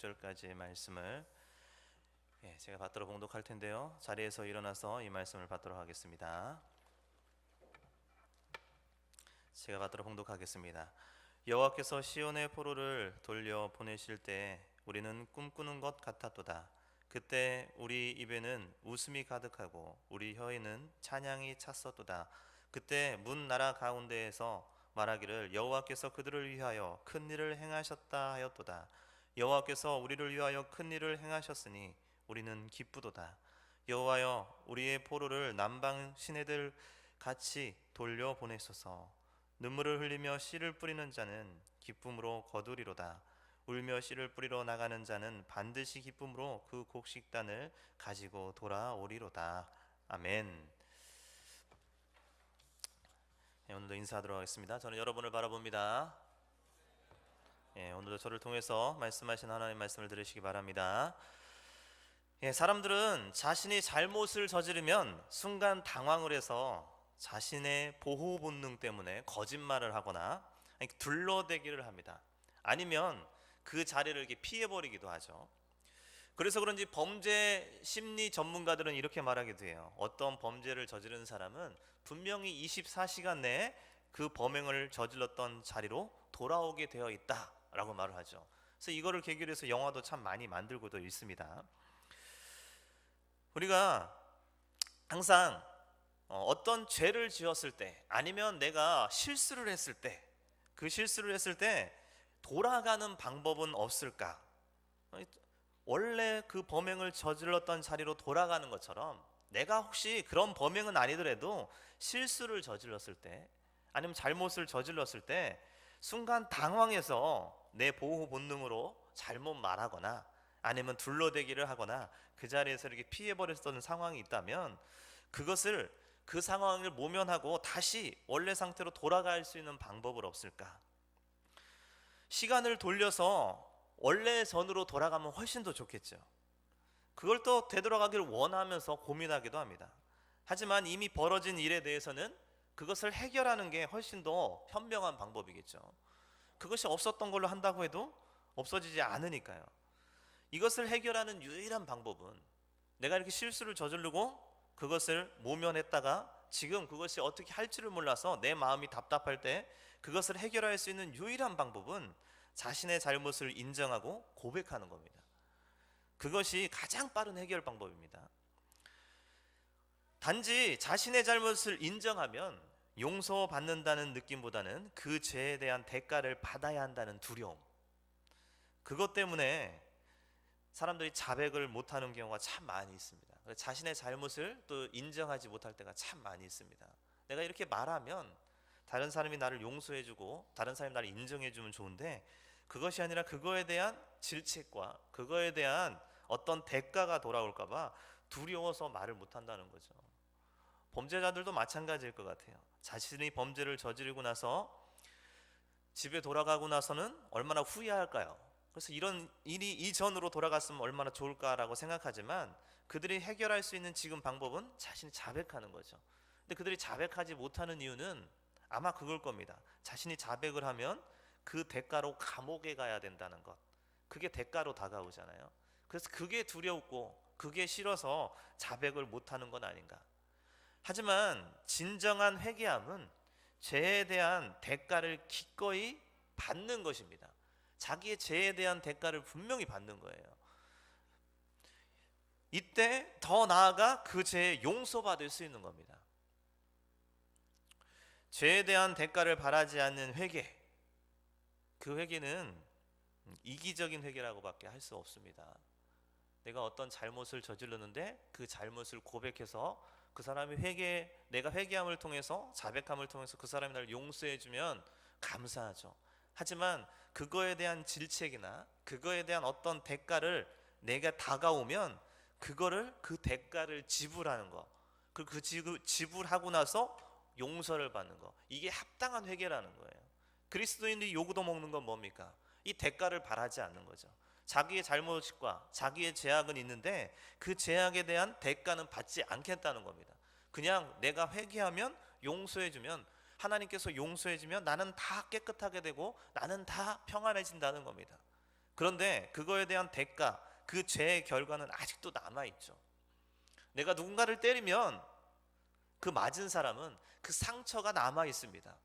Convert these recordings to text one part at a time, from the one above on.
16절까지의 말씀을 제가 받도록 봉독할 텐데요. 자리에서 일어나서 이 말씀을 받도록 하겠습니다. 제가 받도록 봉독하겠습니다. 여호와께서 시온의 포로를 돌려 보내실 때 우리는 꿈꾸는 것 같았도다. 그때 우리 입에는 웃음이 가득하고 우리 혀에는 찬양이 찼었도다. 그때 문 나라 가운데에서 말하기를 여호와께서 그들을 위하여 큰 일을 행하셨다 하였도다. 여호와께서 우리를 위하여 큰 일을 행하셨으니 우리는 기쁘도다. 여호와여, 우리의 포로를 남방 시내들 같이 돌려 보내소서. 눈물을 흘리며 씨를 뿌리는 자는 기쁨으로 거두리로다. 울며 씨를 뿌리러 나가는 자는 반드시 기쁨으로 그 곡식단을 가지고 돌아오리로다. 아멘. 오늘도 인사하도록 하겠습니다. 저는 여러분을 바라봅니다. 오늘도 저를 통해서 말씀하신 하나님의 말씀을 들으시기 바랍니다. 사람들은 자신이 잘못을 저지르면 순간 당황을 해서 자신의 보호 본능 때문에 거짓말을 하거나 둘러대기를 합니다. 아니면 그 자리를 이렇게 피해버리기도 하죠. 그래서 그런지 범죄 심리 전문가들은 이렇게 말하기도 해요. 어떤 범죄를 저지른 사람은 분명히 24시간 내에 그 범행을 저질렀던 자리로 돌아오게 되어 있다라고 말을 하죠. 그래서 이거를 계기로 해서 영화도 참 많이 만들고도 있습니다. 우리가 항상 어떤 죄를 지었을 때, 아니면 내가 실수를 했을 때, 그 실수를 했을 때 돌아가는 방법은 없을까? 원래 그 범행을 저질렀던 자리로 돌아가는 것처럼 내가 혹시 그런 범행은 아니더라도 실수를 저질렀을 때, 아니면 잘못을 저질렀을 때 순간 당황해서 내 보호 본능으로 잘못 말하거나 아니면 둘러대기를 하거나 그 자리에서 이렇게 피해버렸던 상황이 있다면, 그 상황을 모면하고 다시 원래 상태로 돌아갈 수 있는 방법은 없을까? 시간을 돌려서 원래 전으로 돌아가면 훨씬 더 좋겠죠. 그걸 또 되돌아가기를 원하면서 고민하기도 합니다. 하지만 이미 벌어진 일에 대해서는 그것을 해결하는 게 훨씬 더 현명한 방법이겠죠. 그것이 없었던 걸로 한다고 해도 없어지지 않으니까요. 이것을 해결하는 유일한 방법은, 내가 이렇게 실수를 저지르고 그것을 모면했다가 지금 그것이 어떻게 할지를 몰라서 내 마음이 답답할 때 그것을 해결할 수 있는 유일한 방법은 자신의 잘못을 인정하고 고백하는 겁니다. 그것이 가장 빠른 해결 방법입니다. 단지 자신의 잘못을 인정하면 용서받는다는 느낌보다는 그 죄에 대한 대가를 받아야 한다는 두려움, 그것 때문에 사람들이 자백을 못하는 경우가 참 많이 있습니다. 자신의 잘못을 또 인정하지 못할 때가 참 많이 있습니다. 내가 이렇게 말하면 다른 사람이 나를 용서해주고 다른 사람이 나를 인정해주면 좋은데, 그것이 아니라 그거에 대한 질책과 그거에 대한 어떤 대가가 돌아올까 봐 두려워서 말을 못한다는 거죠. 범죄자들도 마찬가지일 것 같아요. 자신이 범죄를 저지르고 나서 집에 돌아가고 나서는 얼마나 후회할까요? 그래서 이런 일이 이전으로 돌아갔으면 얼마나 좋을까라고 생각하지만, 그들이 해결할 수 있는 지금 방법은 자신이 자백하는 거죠. 근데 그들이 자백하지 못하는 이유는 아마 그걸 겁니다. 자신이 자백을 하면 그 대가로 감옥에 가야 된다는 것, 그게 대가로 다가오잖아요. 그래서 그게 두렵고 그게 싫어서 자백을 못하는 건 아닌가. 하지만 진정한 회개함은 죄에 대한 대가를 기꺼이 받는 것입니다. 자기의 죄에 대한 대가를 분명히 받는 거예요. 이때 더 나아가 그 죄에 용서받을 수 있는 겁니다. 죄에 대한 대가를 바라지 않는 회개, 그 회개는 이기적인 회개라고밖에 할 수 없습니다. 내가 어떤 잘못을 저질렀는데 그 잘못을 고백해서 그 사람이 내가 회개함을 통해서, 자백함을 통해서 그 사람이 나를 용서해주면 감사하죠. 하지만 그거에 대한 질책이나 그거에 대한 어떤 대가를 내가 다가오면 그 대가를 지불하는 거, 그 지불하고 나서 용서를 받는 거, 이게 합당한 회개라는 거예요. 그리스도인들이 요구도 먹는 건 뭡니까? 이 대가를 바라지 않는 거죠. 자기의 잘못과 자기의 죄악은 있는데 그 죄악에 대한 대가는 받지 않겠다는 겁니다. 그냥 내가 회개하면 용서해주면, 하나님께서 용서해주면 나는 다 깨끗하게 되고 나는 다 평안해진다는 겁니다. 그런데 그거에 대한 대가, 그 죄의 결과는 아직도 남아있죠. 내가 누군가를 때리면 그 맞은 사람은 그 상처가 남아있습니다.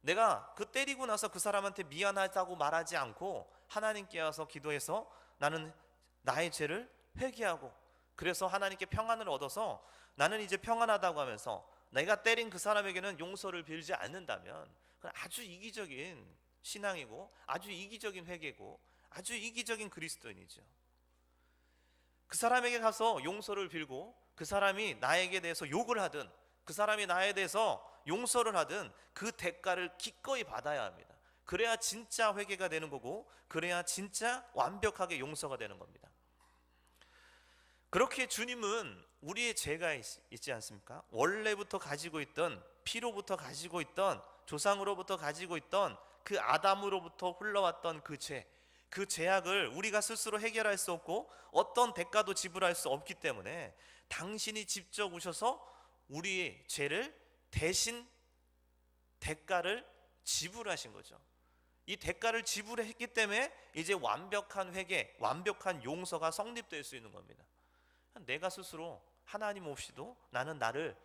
내가 그 때리고 나서 그 사람한테 미안하다고 말하지 않고 하나님께 와서 기도해서 나는 나의 죄를 회개하고, 그래서 하나님께 평안을 얻어서 나는 이제 평안하다고 하면서 내가 때린 그 사람에게는 용서를 빌지 않는다면 그건 아주 이기적인 신앙이고 아주 이기적인 회개고 아주 이기적인 그리스도인이죠. 그 사람에게 가서 용서를 빌고 그 사람이 나에게 대해서 욕을 하든 그 사람이 나에 대해서 용서를 하든 그 대가를 기꺼이 받아야 합니다. 그래야 진짜 회개가 되는 거고, 그래야 진짜 완벽하게 용서가 되는 겁니다. 그렇게 주님은 우리의 죄가 있지 않습니까? 원래부터 가지고 있던, 피로부터 가지고 있던, 조상으로부터 가지고 있던 그 아담으로부터 흘러왔던 그 죄, 그 죄악을 우리가 스스로 해결할 수 없고 어떤 대가도 지불할 수 없기 때문에 당신이 직접 오셔서 우리의 죄를 대신 대가를 지불하신 거죠. 이 대가를 지불했기 때문에 이제 완벽한 회개, 완벽한 용서가 성립될 수 있는 겁니다. 내가 스스로 하나님 없이도 나는 나를,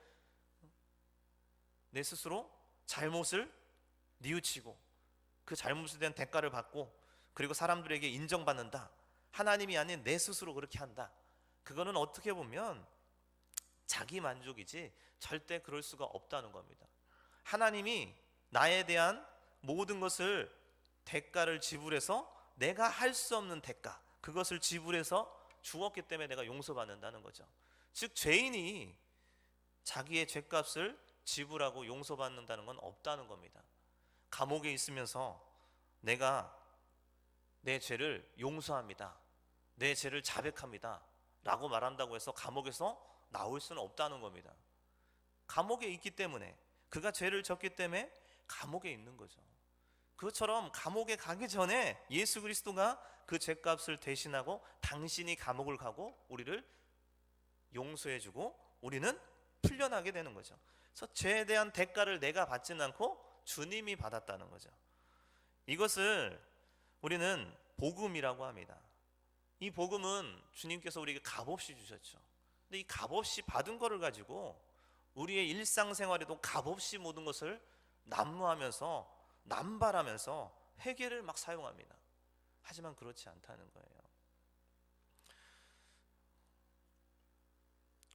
내 스스로 잘못을 뉘우치고 그 잘못에 대한 대가를 받고 그리고 사람들에게 인정받는다, 하나님이 아닌 내 스스로 그렇게 한다, 그거는 어떻게 보면 자기 만족이지 절대 그럴 수가 없다는 겁니다. 하나님이 나에 대한 모든 것을 대가를 지불해서 내가 할 수 없는 대가, 그것을 지불해서 주었기 때문에 내가 용서받는다는 거죠. 즉 죄인이 자기의 죄값을 지불하고 용서받는다는 건 없다는 겁니다. 감옥에 있으면서 내가 내 죄를 용서합니다, 내 죄를 자백합니다 라고 말한다고 해서 감옥에서 나올 수는 없다는 겁니다. 감옥에 있기 때문에, 그가 죄를 졌기 때문에 감옥에 있는 거죠. 그것처럼 감옥에 가기 전에 예수 그리스도가 그 죄값을 대신하고 당신이 감옥을 가고 우리를 용서해주고 우리는 풀려나게 되는 거죠. 그래서 죄에 대한 대가를 내가 받지는 않고 주님이 받았다는 거죠. 이것을 우리는 복음이라고 합니다. 이 복음은 주님께서 우리에게 값없이 주셨죠. 근데 이 값없이 받은 거를 가지고 우리의 일상생활에도 값없이 모든 것을 난무하면서 남발하면서 회개를 막 사용합니다. 하지만 그렇지 않다는 거예요.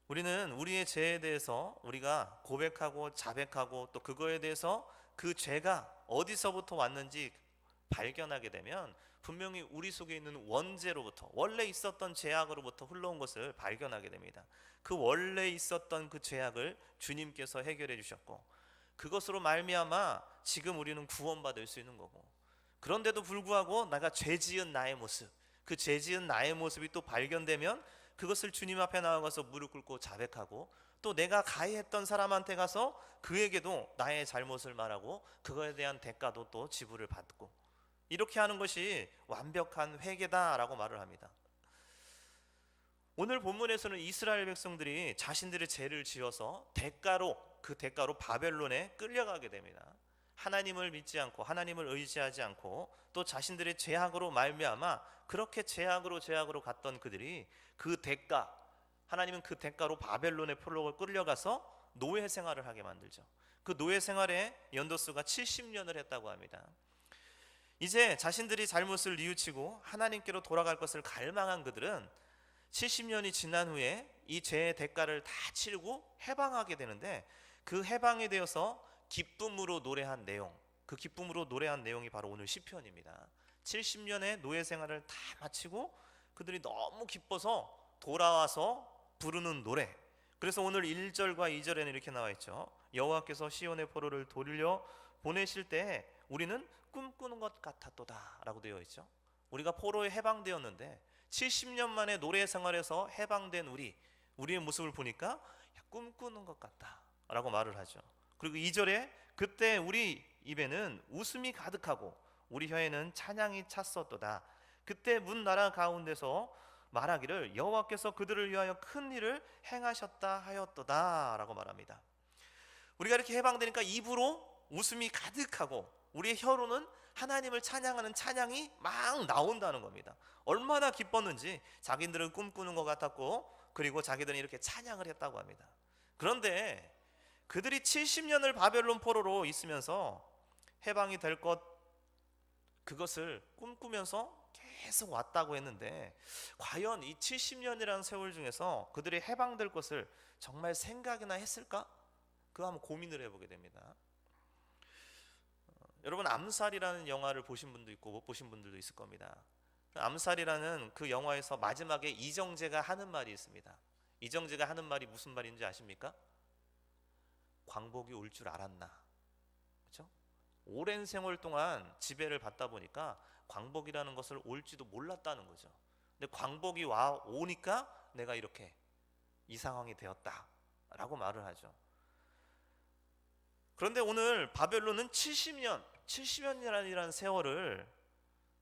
우리는 우리의 죄에 대해서 우리가 고백하고 자백하고 또 그거에 대해서 그 죄가 어디서부터 왔는지 발견하게 되면 분명히 우리 속에 있는 원죄로부터, 원래 있었던 죄악으로부터 흘러온 것을 발견하게 됩니다. 그 원래 있었던 그 죄악을 주님께서 해결해 주셨고 그것으로 말미암아 지금 우리는 구원받을 수 있는 거고, 그런데도 불구하고 내가 죄지은 나의 모습, 그 죄지은 나의 모습이 또 발견되면 그것을 주님 앞에 나아가서 무릎 꿇고 자백하고 또 내가 가해했던 사람한테 가서 그에게도 나의 잘못을 말하고 그거에 대한 대가도 또 지불을 받고, 이렇게 하는 것이 완벽한 회개다라고 말을 합니다. 오늘 본문에서는 이스라엘 백성들이 자신들의 죄를 지어서 그 대가로 바벨론에 끌려가게 됩니다. 하나님을 믿지 않고 하나님을 의지하지 않고 또 자신들의 죄악으로 말미암아 그렇게 죄악으로 갔던 그들이 그 대가, 하나님은 그 대가로 바벨론의 포로로 끌려가서 노예 생활을 하게 만들죠. 그 노예 생활에 연도수가 70년을 했다고 합니다. 이제 자신들이 잘못을 뉘우치고 하나님께로 돌아갈 것을 갈망한 그들은 70년이 지난 후에 이 죄의 대가를 다 치르고 해방하게 되는데, 그 해방이 되어서 기쁨으로 노래한 내용, 그 기쁨으로 노래한 내용이 바로 오늘 시편입니다. 70년의 노예 생활을 다 마치고 그들이 너무 기뻐서 돌아와서 부르는 노래. 그래서 오늘 1절과 2절에는 이렇게 나와 있죠. 여호와께서 시온의 포로를 돌려 보내실 때 우리는 꿈꾸는 것 같았도다 라고 되어 있죠. 우리가 포로에 해방되었는데 70년 만에 노래 생활에서 해방된 우리의 모습을 보니까 꿈꾸는 것 같다 라고 말을 하죠. 그리고 2절에 그때 우리 입에는 웃음이 가득하고 우리 혀에는 찬양이 찼었도다. 그때 문 나라 가운데서 말하기를 여호와께서 그들을 위하여 큰 일을 행하셨다 하였도다 라고 말합니다. 우리가 이렇게 해방되니까 입으로 웃음이 가득하고 우리의 혀로는 하나님을 찬양하는 찬양이 막 나온다는 겁니다. 얼마나 기뻤는지 자기들은 꿈꾸는 것 같았고, 그리고 자기들은 이렇게 찬양을 했다고 합니다. 그런데 그들이 70년을 바벨론 포로로 있으면서 해방이 될 것, 그것을 꿈꾸면서 계속 왔다고 했는데, 과연 이 70년이라는 세월 중에서 그들이 해방될 것을 정말 생각이나 했을까? 그거 한번 고민을 해보게 됩니다. 여러분, 암살이라는 영화를 보신 분도 있고 못 보신 분들도 있을 겁니다. 암살이라는 그 영화에서 마지막에 이정재가 하는 말이 있습니다. 이정재가 하는 말이 무슨 말인지 아십니까? 광복이 올 줄 알았나? 그렇죠? 오랜 세월 동안 지배를 받다 보니까 광복이라는 것을 올지도 몰랐다는 거죠. 근데 광복이 오니까 내가 이렇게 이 상황이 되었다라고 말을 하죠. 그런데 오늘 바벨론은 70년이라는 세월을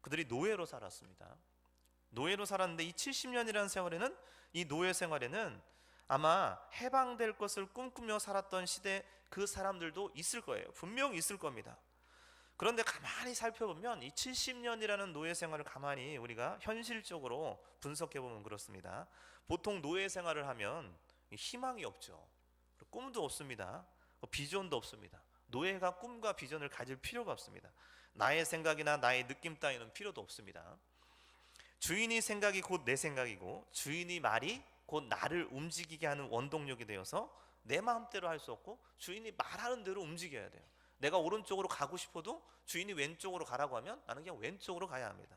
그들이 노예로 살았습니다. 노예로 살았는데 이 70년이라는 세월에는, 이 노예 생활에는 아마 해방될 것을 꿈꾸며 살았던 시대 그 사람들도 있을 거예요. 분명히 있을 겁니다. 그런데 가만히 살펴보면 이 70년이라는 노예 생활을 가만히 우리가 현실적으로 분석해 보면 그렇습니다. 보통 노예 생활을 하면 희망이 없죠. 꿈도 없습니다. 비전도 없습니다. 노예가 꿈과 비전을 가질 필요가 없습니다. 나의 생각이나 나의 느낌 따위는 필요도 없습니다. 주인이 생각이 곧 내 생각이고, 주인이 말이 곧 나를 움직이게 하는 원동력이 되어서 내 마음대로 할 수 없고, 주인이 말하는 대로 움직여야 돼요. 내가 오른쪽으로 가고 싶어도 주인이 왼쪽으로 가라고 하면 나는 그냥 왼쪽으로 가야 합니다.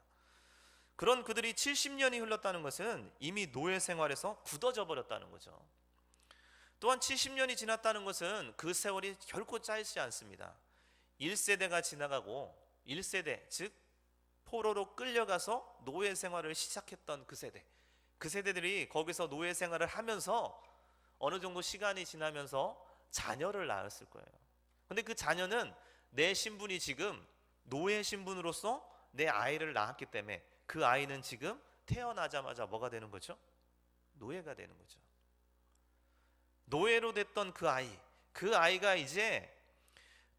그런 그들이 70년이 흘렀다는 것은 이미 노예 생활에서 굳어져 버렸다는 거죠. 또한 70년이 지났다는 것은 그 세월이 결코 짧지 않습니다. 1세대가 지나가고 1세대, 즉 포로로 끌려가서 노예 생활을 시작했던 그 세대, 그 세대들이 거기서 노예 생활을 하면서 어느 정도 시간이 지나면서 자녀를 낳았을 거예요. 근데 그 자녀는 내 신분이 지금 노예 신분으로서 내 아이를 낳았기 때문에 그 아이는 지금 태어나자마자 뭐가 되는 거죠? 노예가 되는 거죠. 노예로 됐던 그 아이가 이제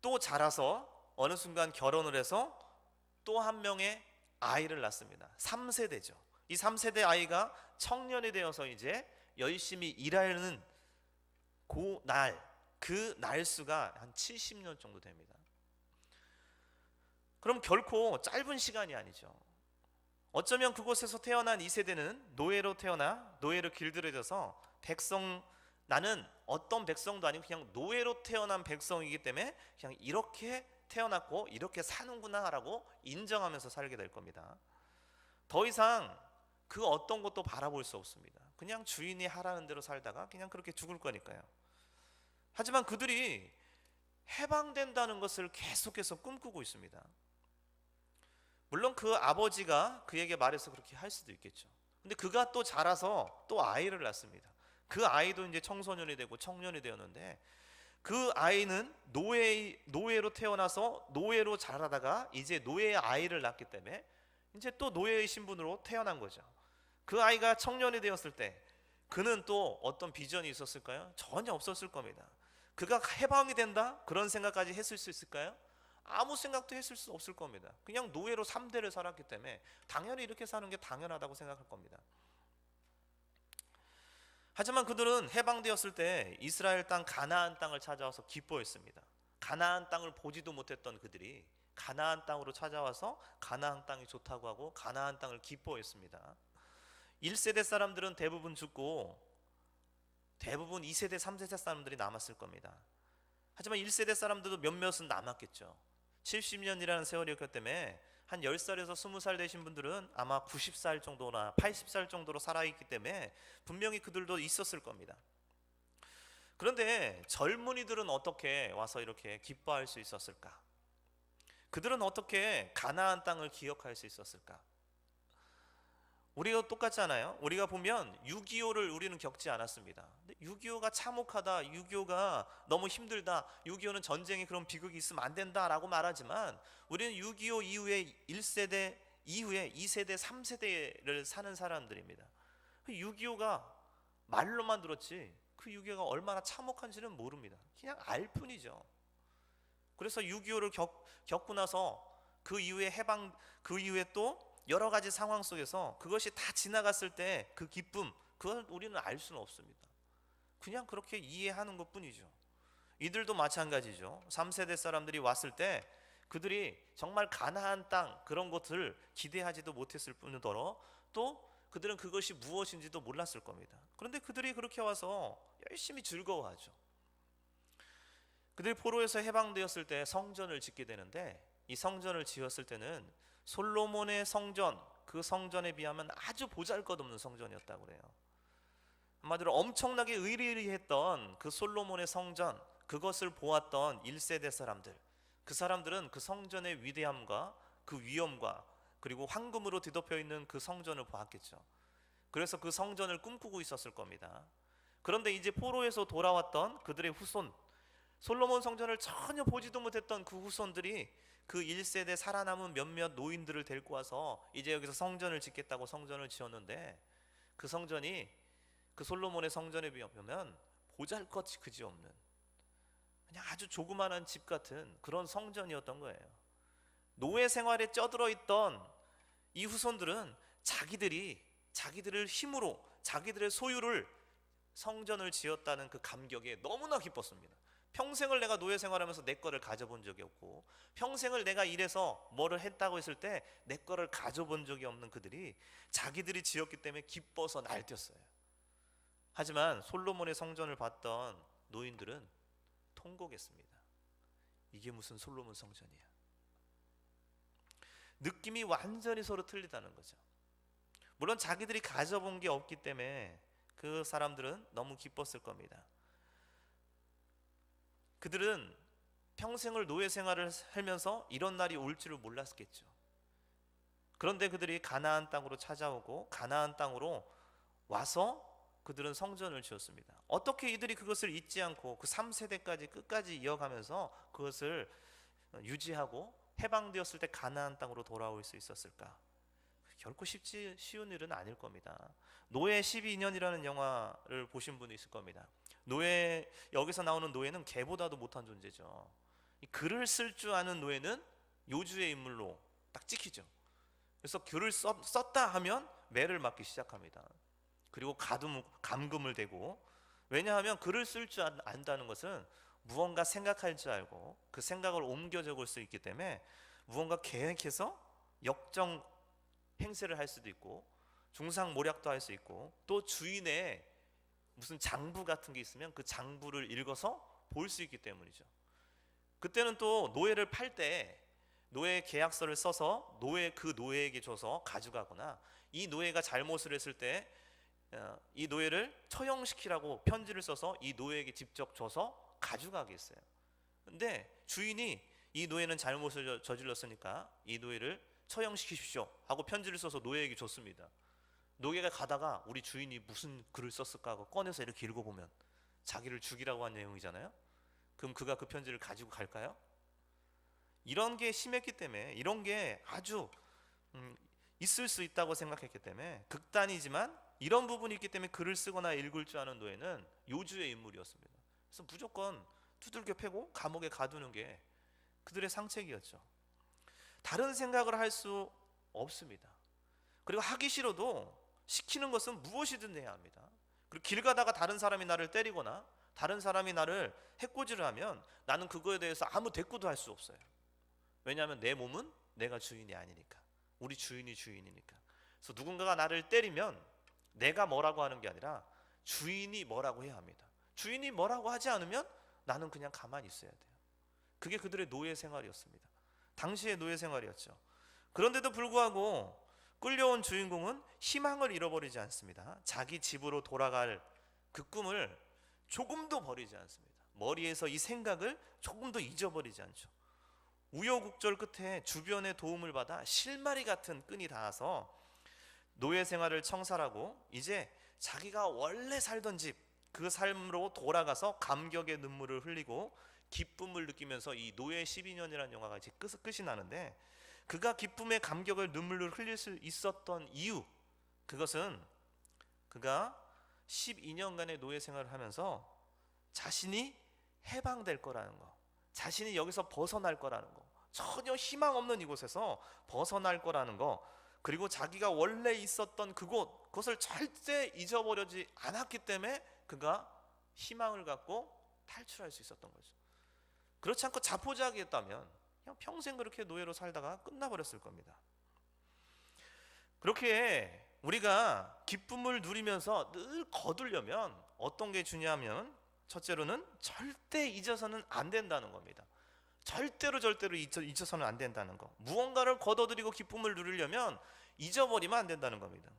또 자라서 어느 순간 결혼을 해서 또 한 명의 아이를 낳습니다. 3세대죠. 이 3세대 아이가 청년이 되어서 이제 열심히 일하는 그 날수가 한 70년 정도 됩니다. 그럼 결코 짧은 시간이 아니죠. 어쩌면 그곳에서 태어난 2세대는 노예로 태어나 노예로 길들여져서 나는 어떤 백성도 아니고 그냥 노예로 태어난 백성이기 때문에 그냥 이렇게 태어났고 이렇게 사는구나 라고 인정하면서 살게 될 겁니다. 더 이상 그 어떤 것도 바라볼 수 없습니다. 그냥 주인이 하라는 대로 살다가 그냥 그렇게 죽을 거니까요. 하지만 그들이 해방된다는 것을 계속해서 꿈꾸고 있습니다. 물론 그 아버지가 그에게 말해서 그렇게 할 수도 있겠죠. 근데 그가 또 자라서 또 아이를 낳습니다. 그 아이도 이제 청소년이 되고 청년이 되었는데, 그 아이는 노예로 태어나서 노예로 자라다가 이제 노예의 아이를 낳기 때문에 이제 또 노예의 신분으로 태어난 거죠. 그 아이가 청년이 되었을 때 그는 또 어떤 비전이 있었을까요? 전혀 없었을 겁니다. 그가 해방이 된다? 그런 생각까지 했을 수 있을까요? 아무 생각도 했을 수 없을 겁니다. 그냥 노예로 3대를 살았기 때문에 당연히 이렇게 사는 게 당연하다고 생각할 겁니다. 하지만 그들은 해방되었을 때 이스라엘 땅 가나안 땅을 찾아와서 기뻐했습니다. 가나안 땅을 보지도 못했던 그들이 가나안 땅으로 찾아와서 가나안 땅이 좋다고 하고 가나안 땅을 기뻐했습니다. 1세대 사람들은 대부분 죽고 대부분 2세대, 3세대 사람들이 남았을 겁니다. 하지만 1세대 사람들도 몇몇은 남았겠죠. 70년이라는 세월이었기 때문에 한 10살에서 20살 되신 분들은 아마 90살 정도나 80살 정도로 살아있기 때문에 분명히 그들도 있었을 겁니다. 그런데 젊은이들은 어떻게 와서 이렇게 기뻐할 수 있었을까? 그들은 어떻게 가나안 땅을 기억할 수 있었을까? 우리가 똑같잖아요. 우리가 보면 6.25를 우리는 겪지 않았습니다. 6.25가 참혹하다, 6.25가 너무 힘들다, 6.25는 전쟁이 그런 비극이 있으면 안 된다라고 말하지만, 우리는 6.25 이후에 1세대 이후에 2세대, 3세대를 사는 사람들입니다. 6.25가 말로만 들었지 그 6.25가 얼마나 참혹한지는 모릅니다. 그냥 알 뿐이죠. 그래서 6.25를 겪고 나서 그 이후에 해방, 그 이후에 또 여러 가지 상황 속에서 그것이 다 지나갔을 때 그 기쁨, 그걸 우리는 알 수는 없습니다. 그냥 그렇게 이해하는 것 뿐이죠. 이들도 마찬가지죠. 3세대 사람들이 왔을 때 그들이 정말 가나안 땅 그런 것을 기대하지도 못했을 뿐더러 또 그들은 그것이 무엇인지도 몰랐을 겁니다. 그런데 그들이 그렇게 와서 열심히 즐거워하죠. 그들이 포로에서 해방되었을 때 성전을 짓게 되는데, 이 성전을 지었을 때는 솔로몬의 성전, 그 성전에 비하면 아주 보잘것없는 성전이었다고 그래요. 한마디로 엄청나게 의리의리했던 그 솔로몬의 성전, 그것을 보았던 1세대 사람들, 그 사람들은 그 성전의 위대함과 그 위엄과 그리고 황금으로 뒤덮여 있는 그 성전을 보았겠죠. 그래서 그 성전을 꿈꾸고 있었을 겁니다. 그런데 이제 포로에서 돌아왔던 그들의 후손, 솔로몬 성전을 전혀 보지도 못했던 그 후손들이 그 1세대 살아남은 몇몇 노인들을 데리고 와서 이제 여기서 성전을 짓겠다고 성전을 지었는데, 그 성전이 그 솔로몬의 성전에 비하면 보잘것이 그지없는 그냥 아주 조그마한 집 같은 그런 성전이었던 거예요. 노예 생활에 쩌들어 있던 이 후손들은 자기들의 힘으로 자기들의 소유를 성전을 지었다는 그 감격에 너무나 기뻤습니다. 평생을 내가 노예 생활하면서 내 거를 가져본 적이 없고, 평생을 내가 일해서 뭐를 했다고 했을 때 내 거를 가져본 적이 없는 그들이 자기들이 지었기 때문에 기뻐서 날뛰었어요. 하지만 솔로몬의 성전을 봤던 노인들은 통곡했습니다. 이게 무슨 솔로몬 성전이야. 느낌이 완전히 서로 틀리다는 거죠. 물론 자기들이 가져본 게 없기 때문에 그 사람들은 너무 기뻤을 겁니다. 그들은 평생을 노예 생활을 하면서 이런 날이 올 줄을 몰랐겠죠. 그런데 그들이 가나안 땅으로 찾아오고 가나안 땅으로 와서 그들은 성전을 지었습니다. 어떻게 이들이 그것을 잊지 않고 그 3세대까지 끝까지 이어가면서 그것을 유지하고 해방되었을 때 가나안 땅으로 돌아올 수 있었을까? 결코 쉬운 일은 아닐 겁니다. 노예 12년이라는 영화를 보신 분이 있을 겁니다. 여기서 나오는 노예는 개보다도 못한 존재죠. 이 글을 쓸 줄 아는 노예는 요주의 인물로 딱 찍히죠. 그래서 글을 썼다 하면 매를 맞기 시작합니다. 그리고 감금을 대고, 왜냐하면 글을 쓸 줄 안다는 것은 무언가 생각할 줄 알고 그 생각을 옮겨 적을 수 있기 때문에 무언가 계획해서 역정 행세를 할 수도 있고 중상모략도 할 수 있고, 또 주인의 무슨 장부 같은 게 있으면 그 장부를 읽어서 볼 수 있기 때문이죠. 그때는 또 노예를 팔 때 노예 계약서를 써서 그 노예에게 줘서 가져가거나, 이 노예가 잘못을 했을 때 이 노예를 처형시키라고 편지를 써서 이 노예에게 직접 줘서 가져가게 했어요. 근데 주인이 이 노예는 잘못을 저질렀으니까 이 노예를 처형시키십시오 하고 편지를 써서 노예에게 줬습니다. 노예가 가다가 우리 주인이 무슨 글을 썼을까 하고 꺼내서 이렇게 읽어보면 자기를 죽이라고 한 내용이잖아요. 그럼 그가 그 편지를 가지고 갈까요? 이런 게 심했기 때문에, 이런 게 아주 있을 수 있다고 생각했기 때문에, 극단이지만 이런 부분이 있기 때문에 글을 쓰거나 읽을 줄 아는 노예는 요주의 인물이었습니다. 그래서 무조건 두들겨 패고 감옥에 가두는 게 그들의 상책이었죠. 다른 생각을 할 수 없습니다. 그리고 하기 싫어도 시키는 것은 무엇이든 해야 합니다. 그리고 길 가다가 다른 사람이 나를 때리거나 다른 사람이 나를 해코지를 하면 나는 그거에 대해서 아무 대꾸도 할 수 없어요. 왜냐하면 내 몸은 내가 주인이 아니니까. 우리 주인이 주인이니까. 그래서 누군가가 나를 때리면 내가 뭐라고 하는 게 아니라 주인이 뭐라고 해야 합니다. 주인이 뭐라고 하지 않으면 나는 그냥 가만히 있어야 돼요. 그게 그들의 노예 생활이었습니다. 당시의 노예 생활이었죠. 그런데도 불구하고 끌려온 주인공은 희망을 잃어버리지 않습니다. 자기 집으로 돌아갈 그 꿈을 조금도 버리지 않습니다. 머리에서 이 생각을 조금도 잊어버리지 않죠. 우여곡절 끝에 주변의 도움을 받아 실마리 같은 끈이 닿아서 노예 생활을 청산하고 이제 자기가 원래 살던 집, 그 삶으로 돌아가서 감격의 눈물을 흘리고 기쁨을 느끼면서 이 노예 12년이라는 영화가 이제 끝이 나는데, 그가 기쁨의 감격을 눈물을 흘릴 수 있었던 이유, 그것은 그가 12년간의 노예 생활을 하면서 자신이 해방될 거라는 거, 자신이 여기서 벗어날 거라는 거, 전혀 희망 없는 이곳에서 벗어날 거라는 거, 그리고 자기가 원래 있었던 그것을 절대 잊어버리지 않았기 때문에 그가 희망을 갖고 탈출할 수 있었던 거죠. 그렇지 않고 자포자기했다면 그냥 평생 그렇게 노예로 살다가 끝나버렸을 겁니다. 그렇게 우리가 기쁨을 누리면서 늘 거두려면 어떤 게 중요하면, 첫째로는 절대 잊어서는 안 된다는 겁니다. 절대로 잊어서는 안 된다는 거. 무언가를 거둬들이고 기쁨을 누리려면 잊어버리면 안 된다는 겁니다.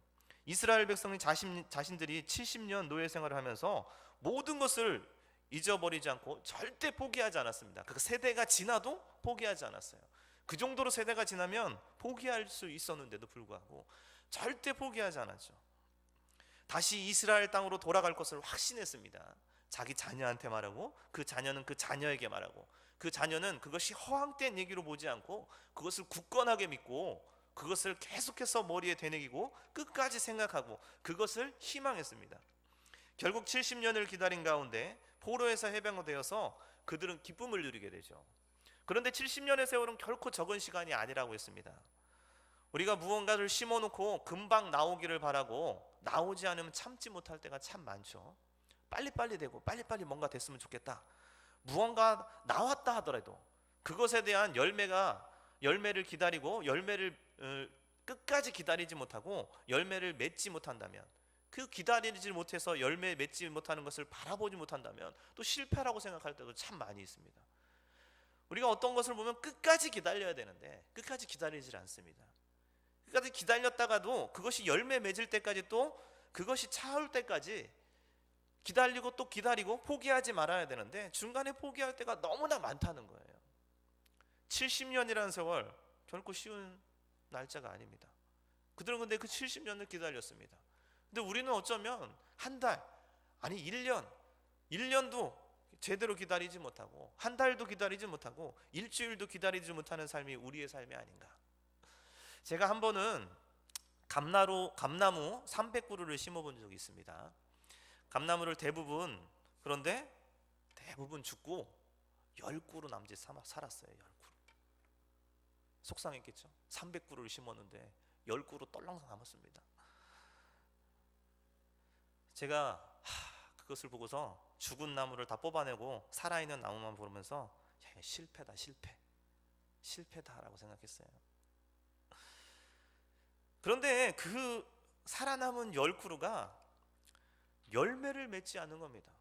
이스라엘 백성이 자신들이 70년 노예 생활을 하면서 모든 것을 잊어버리지 않고 절대 포기하지 않았습니다. 그 세대가 지나도 포기하지 않았어요. 그 정도로 세대가 지나면 포기할 수 있었는데도 불구하고 절대 포기하지 않았죠. 다시 이스라엘 땅으로 돌아갈 것을 확신했습니다. 자기 자녀한테 말하고, 그 자녀는 그 자녀에게 말하고, 그 자녀는 그것이 허황된 얘기로 보지 않고 그것을 굳건하게 믿고 그것을 계속해서 머리에 되새기고 끝까지 생각하고 그것을 희망했습니다. 결국 70년을 기다린 가운데 포로에서 해방되어서 그들은 기쁨을 누리게 되죠. 그런데 70년의 세월은 결코 적은 시간이 아니라고 했습니다. 우리가 무언가를 심어놓고 금방 나오기를 바라고 나오지 않으면 참지 못할 때가 참 많죠. 빨리빨리 되고 빨리빨리 뭔가 됐으면 좋겠다. 무언가 나왔다 하더라도 그것에 대한 열매를 기다리고 열매를 끝까지 기다리지 못하고 열매를 맺지 못한다면, 그 기다리지 못해서 열매 맺지 못하는 것을 바라보지 못한다면 또 실패라고 생각할 때도 참 많이 있습니다. 우리가 어떤 것을 보면 끝까지 기다려야 되는데 끝까지 기다리질 않습니다. 끝까지 기다렸다가도 그것이 열매 맺을 때까지, 또 그것이 차올 때까지 기다리고 또 기다리고 포기하지 말아야 되는데 중간에 포기할 때가 너무나 많다는 거예요. 70년이라는 세월 결코 쉬운 날짜가 아닙니다. 그들은 근데 그 70년을 기다렸습니다. 근데 우리는 어쩌면 한 달, 아니 1년도 제대로 기다리지 못하고, 한 달도 기다리지 못하고, 일주일도 기다리지 못하는 삶이 우리의 삶이 아닌가. 제가 한 번은 감나무 300그루를 심어본 적이 있습니다. 감나무를 대부분 죽고 10그루 남짓 살았어요. 10그루. 속상했겠죠. 300그루를 심었는데 10그루 떨렁 남았습니다. 제가 그것을 보고서 죽은 나무를 다 뽑아내고 살아있는 나무만 보면서 실패다라고 생각했어요. 그런데 그 살아남은 10그루가 열매를 맺지 않는 겁니다.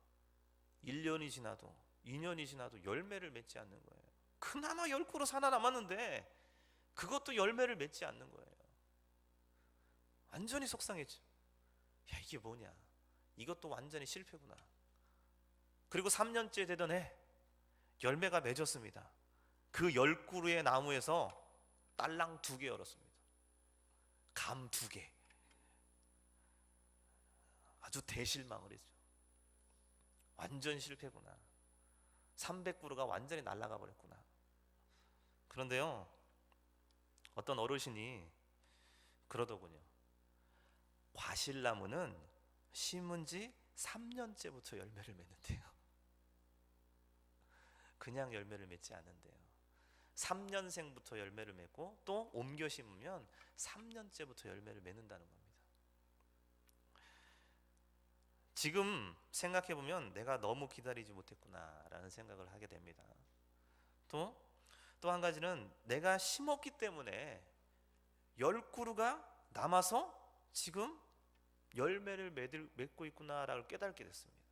1년이 지나도 2년이 지나도 열매를 맺지 않는 거예요. 그나마 10그루 살아남았는데 그것도 열매를 맺지 않는 거예요. 완전히 속상했죠. 야, 이게 뭐냐, 이것도 완전히 실패구나. 그리고 3년째 되던 해 열매가 맺었습니다. 그 10그루의 나무에서 딸랑 2개 열었습니다. 감 2개. 아주 대실망을 했죠. 완전 실패구나. 300그루가 완전히 날아가 버렸구나. 그런데요, 어떤 어르신이 그러더군요. 과실나무는 심은 지 3년째부터 열매를 맺는데요. 그냥 열매를 맺지 않는데요. 3년생부터 열매를 맺고 또 옮겨 심으면 3년째부터 열매를 맺는다는 겁니다. 지금 생각해보면 내가 너무 기다리지 못했구나라는 생각을 하게 됩니다. 또 한 가지는 내가 심었기 때문에 10그루가 남아서 지금 열매를 맺고 있구나라고 깨닫게 됐습니다.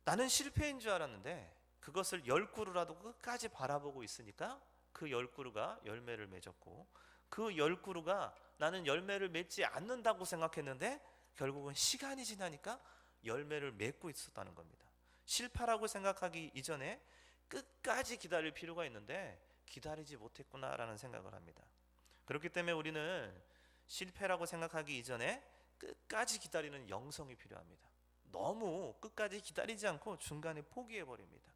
나는 실패인 줄 알았는데 그것을 10그루라도 끝까지 바라보고 있으니까 그 10그루가 열매를 맺었고, 그 10그루가 나는 열매를 맺지 않는다고 생각했는데 결국은 시간이 지나니까 열매를 맺고 있었다는 겁니다. 실패라고 생각하기 이전에 끝까지 기다릴 필요가 있는데 기다리지 못했구나라는 생각을 합니다. 그렇기 때문에 우리는 실패라고 생각하기 이전에 끝까지 기다리는 영성이 필요합니다. 너무 끝까지 기다리지 않고 중간에 포기해버립니다.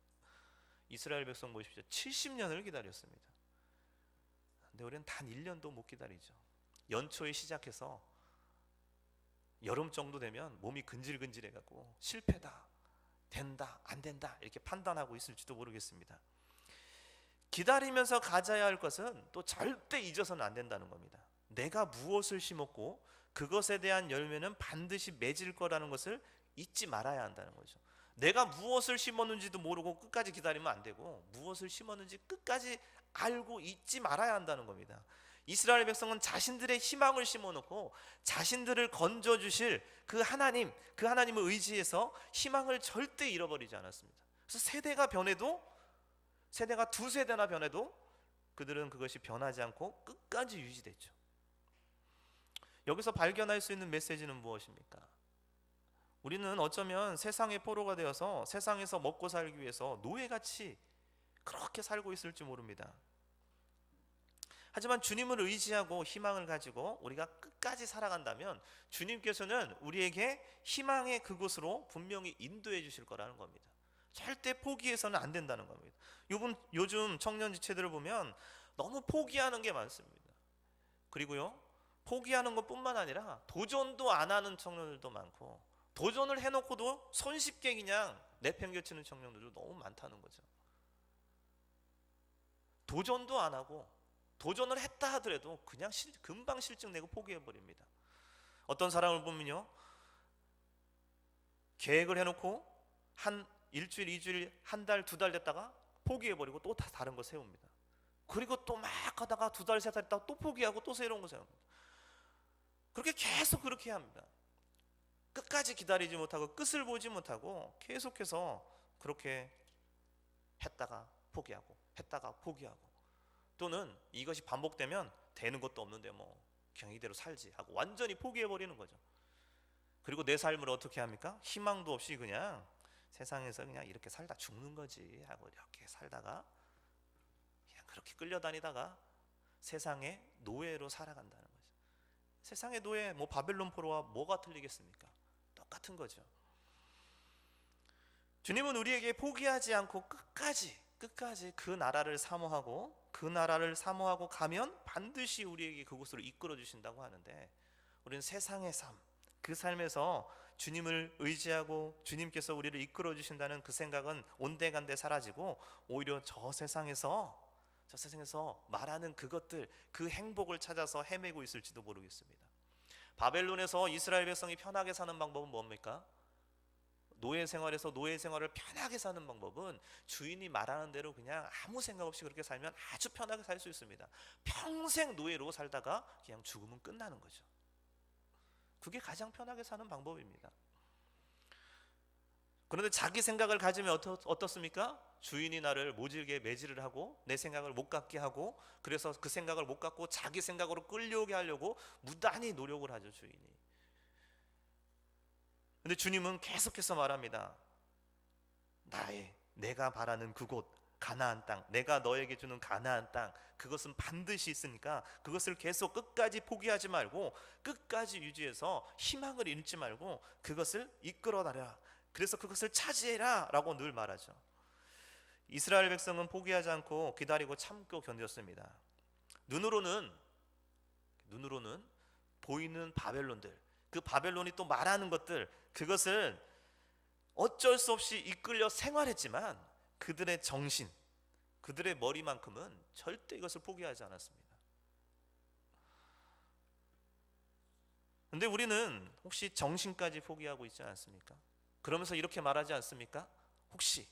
이스라엘 백성 보십시오. 70년을 기다렸습니다. 근데 우리는 단 1년도 못 기다리죠. 연초에 시작해서 여름 정도 되면 몸이 근질근질해갖고 실패다, 된다, 안 된다 이렇게 판단하고 있을지도 모르겠습니다. 기다리면서 가져야 할 것은 또 절대 잊어서는 안 된다는 겁니다. 내가 무엇을 심었고 그것에 대한 열매는 반드시 맺을 거라는 것을 잊지 말아야 한다는 거죠. 내가 무엇을 심었는지도 모르고 끝까지 기다리면 안 되고, 무엇을 심었는지 끝까지 알고 잊지 말아야 한다는 겁니다. 이스라엘 백성은 자신들의 희망을 심어놓고 자신들을 건져주실 그 하나님, 그 하나님을 의지해서 희망을 절대 잃어버리지 않았습니다. 그래서 세대가 변해도, 세대가 두 세대나 변해도 그들은 그것이 변하지 않고 끝까지 유지됐죠. 여기서 발견할 수 있는 메시지는 무엇입니까? 우리는 어쩌면 세상의 포로가 되어서 세상에서 먹고 살기 위해서 노예같이 그렇게 살고 있을지 모릅니다. 하지만 주님을 의지하고 희망을 가지고 우리가 끝까지 살아간다면 주님께서는 우리에게 희망의 그곳으로 분명히 인도해 주실 거라는 겁니다. 절대 포기해서는 안 된다는 겁니다. 요즘 청년 지체들을 보면 너무 포기하는 게 많습니다. 그리고요, 포기하는 것뿐만 아니라 도전도 안 하는 청년들도 많고, 도전을 해놓고도 손쉽게 그냥 내팽개치는 청년들도 너무 많다는 거죠. 도전도 안 하고 도전을 했다 하더라도 그냥 금방 실증 내고 포기해버립니다. 어떤 사람을 보면요, 계획을 해놓고 한 일주일, 이주일, 한 달, 두 달 됐다가 포기해버리고 또 다른 거 세웁니다. 그리고 또 막 하다가 두 달, 세 달 있다가 또 포기하고 또 새로운 거 세웁니다. 그렇게 계속 그렇게 합니다. 끝까지 기다리지 못하고 끝을 보지 못하고 계속해서 그렇게 했다가 포기하고 했다가 포기하고, 또는 이것이 반복되면 되는 것도 없는데 뭐 그냥 이대로 살지 하고 완전히 포기해버리는 거죠. 그리고 내 삶을 어떻게 합니까? 희망도 없이 그냥 세상에서 그냥 이렇게 살다 죽는 거지 하고 이렇게 살다가 그냥 그렇게 끌려다니다가 세상의 노예로 살아간다는 거죠. 세상의 노예, 뭐 바벨론 포로와 뭐가 틀리겠습니까? 똑같은 거죠. 주님은 우리에게 포기하지 않고 끝까지 그 나라를 사모하고 그 나라를 사모하고 가면 반드시 우리에게 그곳으로 이끌어 주신다고 하는데, 우리는 세상의 삶, 그 삶에서 주님을 의지하고 주님께서 우리를 이끌어 주신다는 그 생각은 온데간데 사라지고 오히려 저 세상에서 말하는 그것들, 그 행복을 찾아서 헤매고 있을지도 모르겠습니다. 바벨론에서 이스라엘 백성이 편하게 사는 방법은 뭡니까? 노예 생활에서 노예 생활을 편하게 사는 방법은 주인이 말하는 대로 그냥 아무 생각 없이 그렇게 살면 아주 편하게 살 수 있습니다. 평생 노예로 살다가 그냥 죽으면 끝나는 거죠. 그게 가장 편하게 사는 방법입니다. 그런데 자기 생각을 가지면 어떻습니까? 주인이 나를 모질게 매질을 하고 내 생각을 못 갖게 하고, 그래서 그 생각을 못 갖고 자기 생각으로 끌려오게 하려고 무단히 노력을 하죠, 주인이. 근데 주님은 계속해서 말합니다. 내가 바라는 그곳, 가나안 땅, 내가 너에게 주는 가나안 땅, 그것은 반드시 있으니까 그것을 계속 끝까지 포기하지 말고 끝까지 유지해서 희망을 잃지 말고 그것을 이끌어나라, 그래서 그것을 차지해라 라고 늘 말하죠. 이스라엘 백성은 포기하지 않고 기다리고 참고 견뎠습니다. 눈으로는 보이는 바벨론들, 그 바벨론이 또 말하는 것들, 그것을 어쩔 수 없이 이끌려 생활했지만 그들의 정신, 그들의 머리만큼은 절대 이것을 포기하지 않았습니다. 그런데 우리는 혹시 정신까지 포기하고 있지 않습니까? 그러면서 이렇게 말하지 않습니까? 혹시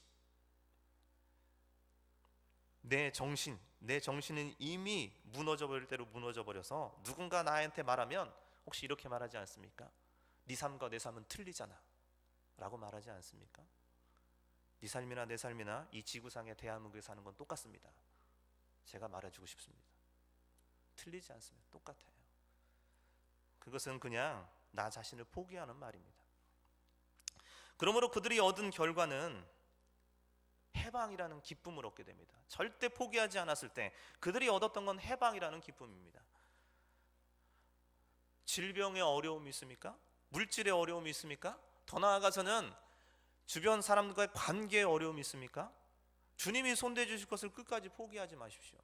내 정신은 이미 무너져버릴 대로 무너져버려서 누군가 나한테 말하면 혹시 이렇게 말하지 않습니까? 네 삶과 내 삶은 틀리잖아 라고 말하지 않습니까? 네 삶이나 내 삶이나 이 지구상의 대한민국에 사는 건 똑같습니다. 제가 말해주고 싶습니다. 틀리지 않습니다. 똑같아요. 그것은 그냥 나 자신을 포기하는 말입니다. 그러므로 그들이 얻은 결과는 해방이라는 기쁨을 얻게 됩니다. 절대 포기하지 않았을 때 그들이 얻었던 건 해방이라는 기쁨입니다. 질병의 어려움이 있습니까? 물질의 어려움이 있습니까? 더 나아가서는 주변 사람들과의 관계의 어려움이 있습니까? 주님이 손대 주실 것을 끝까지 포기하지 마십시오.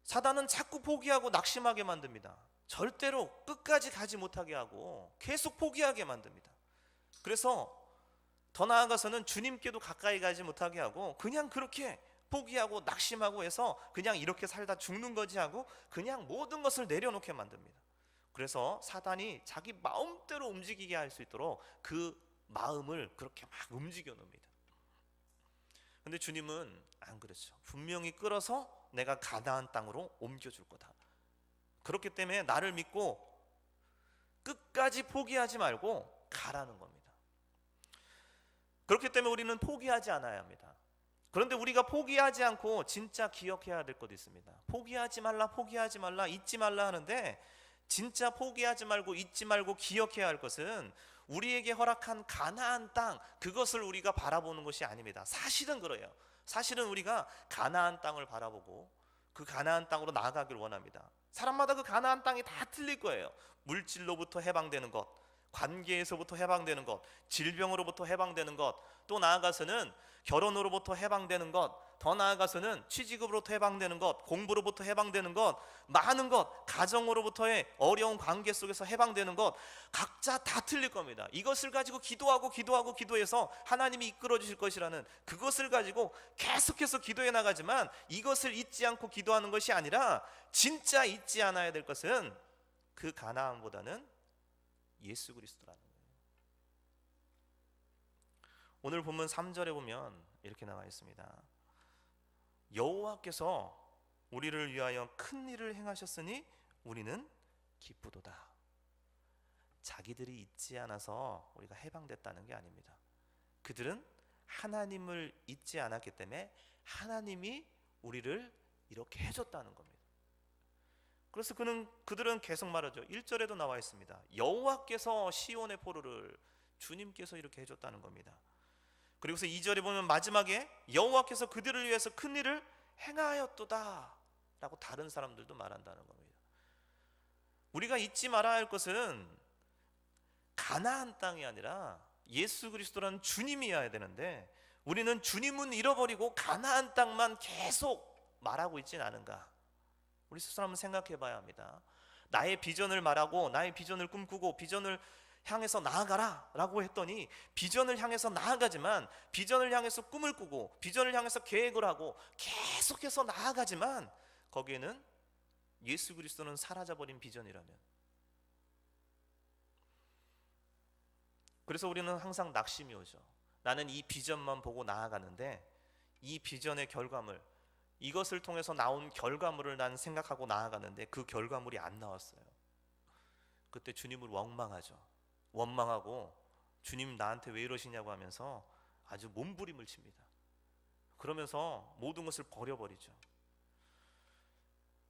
사단은 자꾸 포기하고 낙심하게 만듭니다. 절대로 끝까지 가지 못하게 하고 계속 포기하게 만듭니다. 그래서 더 나아가서는 주님께도 가까이 가지 못하게 하고 그냥 그렇게 포기하고 낙심하고 해서 그냥 이렇게 살다 죽는 거지 하고 그냥 모든 것을 내려놓게 만듭니다. 그래서 사단이 자기 마음대로 움직이게 할 수 있도록 그 마음을 그렇게 막 움직여 놓습니다. 근데 주님은 안 그렇죠. 분명히 끌어서 내가 가나안 땅으로 옮겨줄 거다. 그렇기 때문에 나를 믿고 끝까지 포기하지 말고 가라는 겁니다. 그렇기 때문에 우리는 포기하지 않아야 합니다. 그런데 우리가 포기하지 않고 진짜 기억해야 될 것도 있습니다. 포기하지 말라, 포기하지 말라, 잊지 말라 하는데 진짜 포기하지 말고 잊지 말고 기억해야 할 것은 우리에게 허락한 가나안 땅, 그것을 우리가 바라보는 것이 아닙니다. 사실은 그래요. 사실은 우리가 가나안 땅을 바라보고 그 가나안 땅으로 나아가길 원합니다. 사람마다 그 가나안 땅이 다 틀릴 거예요. 물질로부터 해방되는 것, 관계에서부터 해방되는 것, 질병으로부터 해방되는 것, 또 나아가서는 결혼으로부터 해방되는 것, 더 나아가서는 취직으로부터 해방되는 것, 공부로부터 해방되는 것, 많은 것, 가정으로부터의 어려운 관계 속에서 해방되는 것, 각자 다 틀릴 겁니다. 이것을 가지고 기도해서 하나님이 이끌어 주실 것이라는 그것을 가지고 계속해서 기도해 나가지만 이것을 잊지 않고 기도하는 것이 아니라 진짜 잊지 않아야 될 것은 그 가나안보다는 예수 그리스도라는 거예요. 오늘 본문 3절에 보면 이렇게 나와 있습니다. 여호와께서 우리를 위하여 큰 일을 행하셨으니 우리는 기쁘도다. 자기들이 잊지 않아서 우리가 해방됐다는 게 아닙니다. 그들은 하나님을 잊지 않았기 때문에 하나님이 우리를 이렇게 해줬다는 겁니다. 그래서 그들은 계속 말하죠. 1절에도 나와 있습니다. 여호와께서 시온의 포로를 주님께서 이렇게 해줬다는 겁니다. 그리고서 2절에 보면 마지막에 여호와께서 그들을 위해서 큰 일을 행하였도다 라고 다른 사람들도 말한다는 겁니다. 우리가 잊지 말아야 할 것은 가나안 땅이 아니라 예수 그리스도라는 주님이어야 되는데 우리는 주님은 잃어버리고 가나안 땅만 계속 말하고 있지는 않은가. 우리 스스로 한번 생각해 봐야 합니다. 나의 비전을 말하고 나의 비전을 꿈꾸고 비전을 향해서 나아가라 라고 했더니 비전을 향해서 나아가지만 비전을 향해서 꿈을 꾸고 비전을 향해서 계획을 하고 계속해서 나아가지만 거기에는 예수 그리스도는 사라져버린 비전이라면, 그래서 우리는 항상 낙심이 오죠. 나는 이 비전만 보고 나아가는데 이 비전의 결과물, 이것을 통해서 나온 결과물을 난 생각하고 나아가는데 그 결과물이 안 나왔어요. 그때 주님을 원망하고 주님 나한테 왜 이러시냐고 하면서 아주 몸부림을 칩니다. 그러면서 모든 것을 버려버리죠.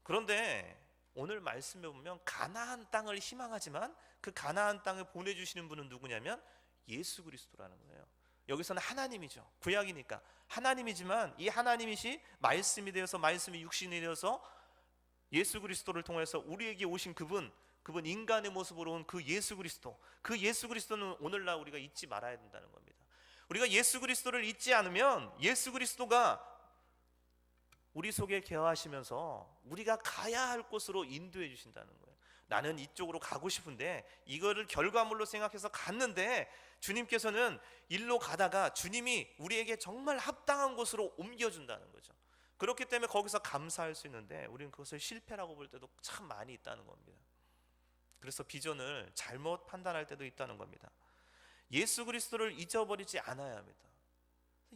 그런데 오늘 말씀에 보면 가나안 땅을 희망하지만 그 가나안 땅을 보내주시는 분은 누구냐면 예수 그리스도라는 거예요. 여기서는 하나님이죠. 구약이니까 하나님이지만 이 하나님이시 말씀이 되어서 말씀이 육신이 되어서 예수 그리스도를 통해서 우리에게 오신 그분 인간의 모습으로 온 그 예수 그리스도, 그 예수 그리스도는 오늘날 우리가 잊지 말아야 된다는 겁니다. 우리가 예수 그리스도를 잊지 않으면 예수 그리스도가 우리 속에 개화하시면서 우리가 가야 할 곳으로 인도해 주신다는 거예요. 나는 이쪽으로 가고 싶은데 이거를 결과물로 생각해서 갔는데 주님께서는 일로 가다가 주님이 우리에게 정말 합당한 곳으로 옮겨준다는 거죠. 그렇기 때문에 거기서 감사할 수 있는데 우리는 그것을 실패라고 볼 때도 참 많이 있다는 겁니다. 그래서 비전을 잘못 판단할 때도 있다는 겁니다. 예수 그리스도를 잊어버리지 않아야 합니다.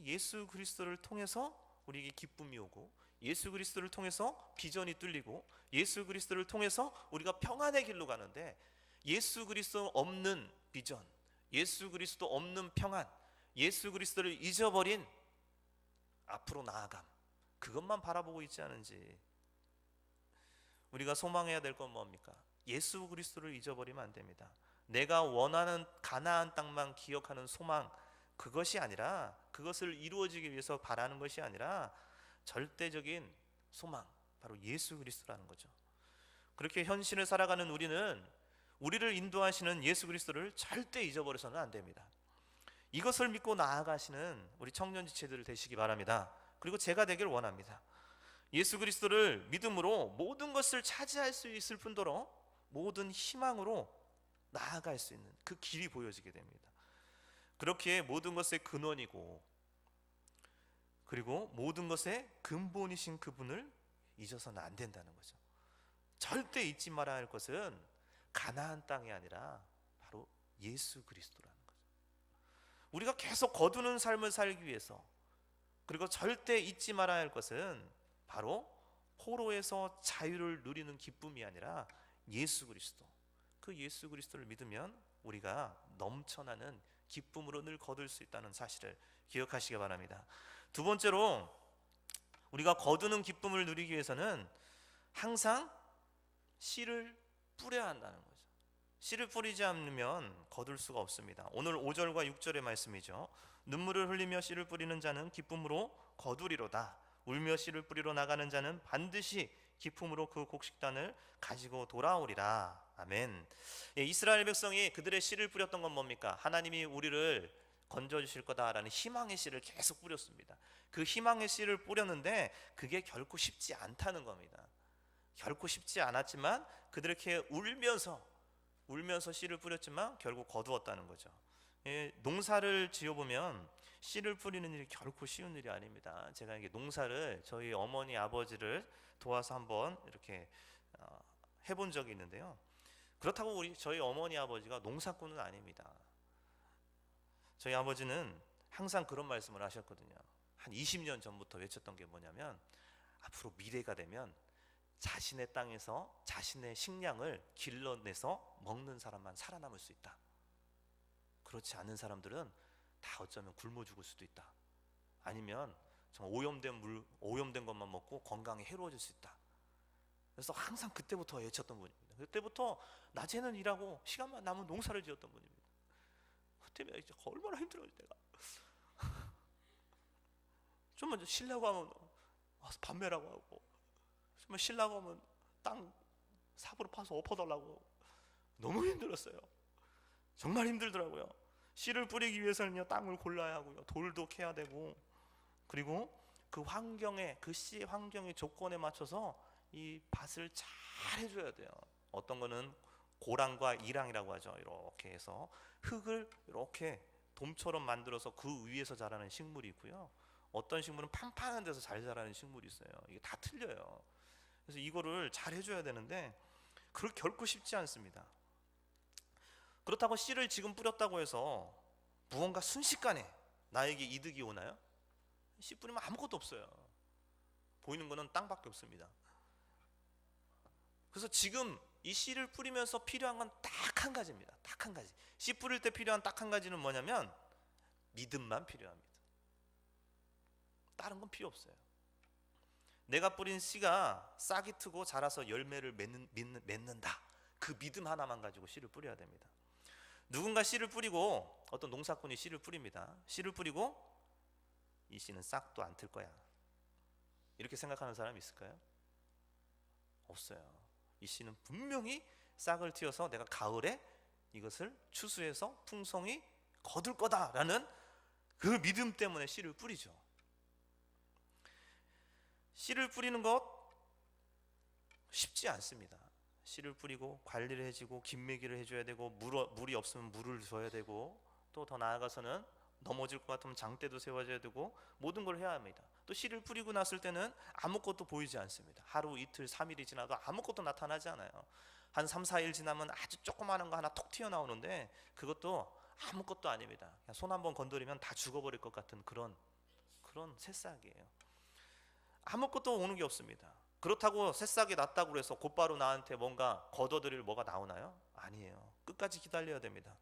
예수 그리스도를 통해서 우리에게 기쁨이 오고 예수 그리스도를 통해서 비전이 뚫리고 예수 그리스도를 통해서 우리가 평안의 길로 가는데 예수 그리스도 없는 비전, 예수 그리스도 없는 평안, 예수 그리스도를 잊어버린 앞으로 나아감, 그것만 바라보고 있지 않은지. 우리가 소망해야 될 건 뭡니까? 예수 그리스도를 잊어버리면 안 됩니다. 내가 원하는 가나안 땅만 기억하는 소망, 그것이 아니라, 그것을 이루어지기 위해서 바라는 것이 아니라 절대적인 소망, 바로 예수 그리스도라는 거죠. 그렇게 현실을 살아가는 우리는 우리를 인도하시는 예수 그리스도를 절대 잊어버려서는 안 됩니다. 이것을 믿고 나아가시는 우리 청년 지체들 되시기 바랍니다. 그리고 제가 되길 원합니다. 예수 그리스도를 믿음으로 모든 것을 차지할 수 있을 뿐더러 모든 희망으로 나아갈 수 있는 그 길이 보여지게 됩니다. 그렇게 모든 것의 근원이고 그리고 모든 것의 근본이신 그분을 잊어서는 안 된다는 거죠. 절대 잊지 말아야 할 것은 가나안 땅이 아니라 바로 예수 그리스도라는 거죠. 우리가 계속 거두는 삶을 살기 위해서, 그리고 절대 잊지 말아야 할 것은 바로 포로에서 자유를 누리는 기쁨이 아니라 예수 그리스도. 그 예수 그리스도를 믿으면 우리가 넘쳐나는 기쁨으로 늘 거둘 수 있다는 사실을 기억하시기 바랍니다. 두 번째로, 우리가 거두는 기쁨을 누리기 위해서는 항상 씨를 뿌려야 한다는 거죠. 씨를 뿌리지 않으면 거둘 수가 없습니다. 오늘 5절과 6절의 말씀이죠. 눈물을 흘리며 씨를 뿌리는 자는 기쁨으로 거두리로다. 울며 씨를 뿌리러 나가는 자는 반드시 기쁨으로 그 곡식단을 가지고 돌아오리라. 아멘. 이스라엘 백성이 그들의 씨를 뿌렸던 건 뭡니까? 하나님이 우리를 건져주실 거다라는 희망의 씨를 계속 뿌렸습니다. 그 희망의 씨를 뿌렸는데 그게 결코 쉽지 않다는 겁니다. 결코 쉽지 않았지만 그들이 이렇게 울면서 씨를 뿌렸지만 결국 거두었다는 거죠. 농사를 지어보면 씨를 뿌리는 일이 결코 쉬운 일이 아닙니다. 제가 이게 농사를 저희 어머니 아버지를 도와서 한번 이렇게 해본 적이 있는데요. 그렇다고 저희 어머니 아버지가 농사꾼은 아닙니다. 저희 아버지는 항상 그런 말씀을 하셨거든요. 한 20년 전부터 외쳤던 게 뭐냐면, 앞으로 미래가 되면 자신의 땅에서 자신의 식량을 길러내서 먹는 사람만 살아남을 수 있다. 그렇지 않은 사람들은 다 어쩌면 굶어 죽을 수도 있다. 아니면 정말 오염된 것만 먹고 건강에 해로워질 수 있다. 그래서 항상 그때부터 외쳤던 분입니다. 그때부터 낮에는 일하고 시간만 남은 농사를 지었던 분입니다. 그때면 이제 얼마나 힘들어요 내가. 좀 먼저 쉬려고 하면 와서 판매라고 하고, 좀 쉬려고 하면 땅 삽으로 파서 엎어달라고. 너무 힘들었어요. 정말 힘들더라고요. 씨를 뿌리기 위해서는요, 땅을 골라야 하고요, 돌도 캐야 되고, 그리고 그 환경에, 그 씨의 환경의 조건에 맞춰서 이 밭을 잘 해줘야 돼요. 어떤 거는 고랑과 이랑이라고 하죠. 이렇게 해서 흙을 이렇게 돔처럼 만들어서 그 위에서 자라는 식물이 있고요, 어떤 식물은 판판한 데서 잘 자라는 식물이 있어요. 이게 다 틀려요. 그래서 이거를 잘 해줘야 되는데 그걸 결코 쉽지 않습니다. 그렇다고 씨를 지금 뿌렸다고 해서 무언가 순식간에 나에게 이득이 오나요? 씨 뿌리면 아무것도 없어요. 보이는 거는 땅밖에 없습니다. 그래서 지금 이 씨를 뿌리면서 필요한 건 딱 한 가지입니다. 딱 한 가지. 씨 뿌릴 때 필요한 딱 한 가지는 뭐냐면 믿음만 필요합니다. 다른 건 필요 없어요. 내가 뿌린 씨가 싹이 트고 자라서 열매를 맺는다. 그 믿음 하나만 가지고 씨를 뿌려야 됩니다. 누군가 씨를 뿌리고, 어떤 농사꾼이 씨를 뿌립니다. 씨를 뿌리고 이 씨는 싹도 안 틀 거야, 이렇게 생각하는 사람이 있을까요? 없어요. 이 씨는 분명히 싹을 틔워서 내가 가을에 이것을 추수해서 풍성히 거둘 거다라는 그 믿음 때문에 씨를 뿌리죠. 씨를 뿌리는 것 쉽지 않습니다. 씨를 뿌리고 관리를 해주고 김매기를 해줘야 되고, 물이 없으면 물을 줘야 되고, 또 더 나아가서는 넘어질 것 같으면 장대도 세워줘야 되고, 모든 걸 해야 합니다. 또 씨를 뿌리고 났을 때는 아무것도 보이지 않습니다. 하루 이틀 3일이 지나도 아무것도 나타나지 않아요. 한 3, 4일 지나면 아주 조그마한 거 하나 톡 튀어나오는데 그것도 아무것도 아닙니다. 손 한번 건드리면 다 죽어버릴 것 같은 그런 새싹이에요. 아무것도 오는 게 없습니다. 그렇다고 새싹이 났다고 해서 곧바로 나한테 뭔가 걷어들일 뭐가 나오나요? 아니에요. 끝까지 기다려야 됩니다.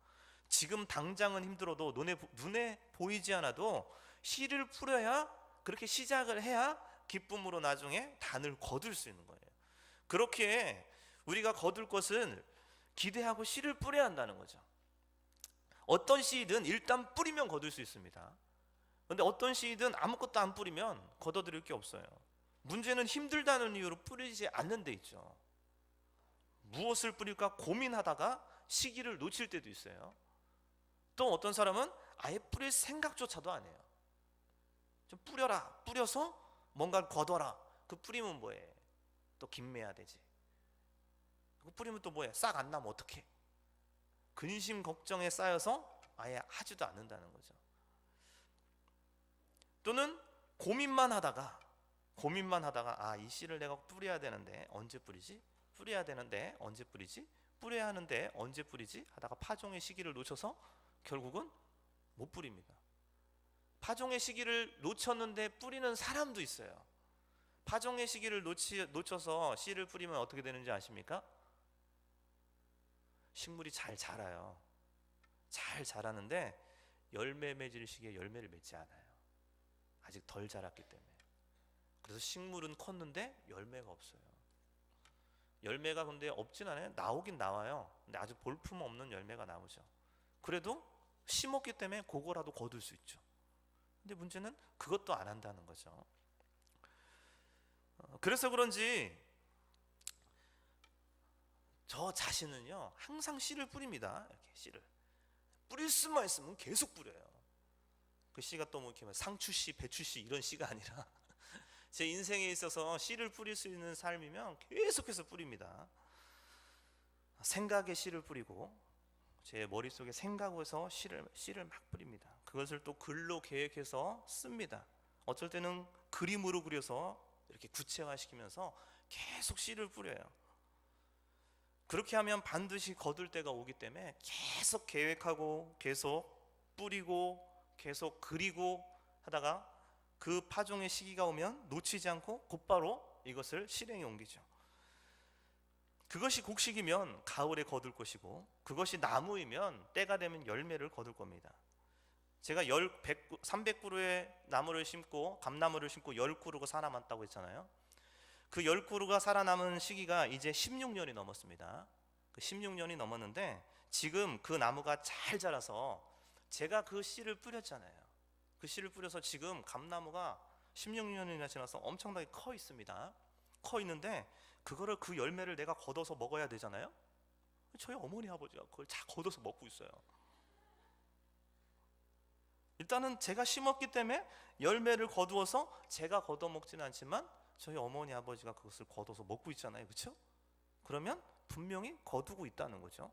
지금 당장은 힘들어도 눈에 보이지 않아도 씨를 뿌려야, 그렇게 시작을 해야 기쁨으로 나중에 단을 거둘 수 있는 거예요. 그렇게 우리가 거둘 것은 기대하고 씨를 뿌려야 한다는 거죠. 어떤 씨든 일단 뿌리면 거둘 수 있습니다. 그런데 어떤 씨든 아무것도 안 뿌리면 걷어들일 게 없어요. 문제는 힘들다는 이유로 뿌리지 않는 데 있죠. 무엇을 뿌릴까 고민하다가 시기를 놓칠 때도 있어요. 또 어떤 사람은 아예 뿌릴 생각조차도 안 해요. 좀 뿌려서 뭔가를 거둬라. 그 뿌리면 뭐해? 또 김매야 되지. 그 뿌리면 또 뭐해? 싹 안 나면 어떡해? 근심 걱정에 쌓여서 아예 하지도 않는다는 거죠. 또는 고민만 하다가 이 씨를 내가 뿌려야 되는데 언제 뿌리지? 뿌려야 되는데 언제 뿌리지? 뿌려야 하는데 언제 뿌리지? 하다가 파종의 시기를 놓쳐서 결국은 못 뿌립니다. 파종의 시기를 놓쳤는데 뿌리는 사람도 있어요. 파종의 시기를 놓쳐서 씨를 뿌리면 어떻게 되는지 아십니까? 식물이 잘 자라요. 잘 자라는데 열매 맺을 시기에 열매를 맺지 않아요. 아직 덜 자랐기 때문에. 그래서 식물은 컸는데 열매가 없어요. 열매가 근데 없진 않아요. 나오긴 나와요. 근데 아주 볼품 없는 열매가 나오죠. 그래도 심었기 때문에 그거라도 거둘 수 있죠. 근데 문제는 그것도 안 한다는 거죠. 그래서 그런지 저 자신은요 항상 씨를 뿌립니다. 이렇게 씨를 뿌릴 수만 있으면 계속 뿌려요. 그 씨가 또 뭐 이렇게 상추씨, 배추씨 이런 씨가 아니라 제 인생에 있어서 씨를 뿌릴 수 있는 삶이면 계속해서 뿌립니다. 생각에 씨를 뿌리고 제 머릿속에 생각에서 씨를 막 뿌립니다. 그것을 또 글로 계획해서 씁니다. 어쩔 때는 그림으로 그려서 이렇게 구체화시키면서 계속 씨를 뿌려요. 그렇게 하면 반드시 거둘 때가 오기 때문에 계속 계획하고 계속 뿌리고 계속 그리고 하다가 그 파종의 시기가 오면 놓치지 않고 곧바로 이것을 실행에 옮기죠. 그것이 곡식이면 가을에 거둘 것이고 그것이 나무이면 때가 되면 열매를 거둘 겁니다. 제가 300그루의 나무를 심고 감나무를 심고 10그루가 살아남았다고 했잖아요. 그 10그루가 살아남은 시기가 이제 16년이 넘었습니다. 그 16년이 넘었는데 지금 그 나무가 잘 자라서 제가 그 씨를 뿌렸잖아요. 그 씨를 뿌려서 지금 감나무가 16년이나 지나서 엄청나게 커 있습니다. 커 있는데 그거를 그 열매를 내가 걷어서 먹어야 되잖아요. 저희 어머니 아버지가 그걸 다 걷어서 먹고 있어요. 일단은 제가 심었기 때문에 열매를 거두어서 제가 걷어 먹지는 않지만 저희 어머니 아버지가 그것을 걷어서 먹고 있잖아요. 그렇죠? 그러면 분명히 거두고 있다는 거죠.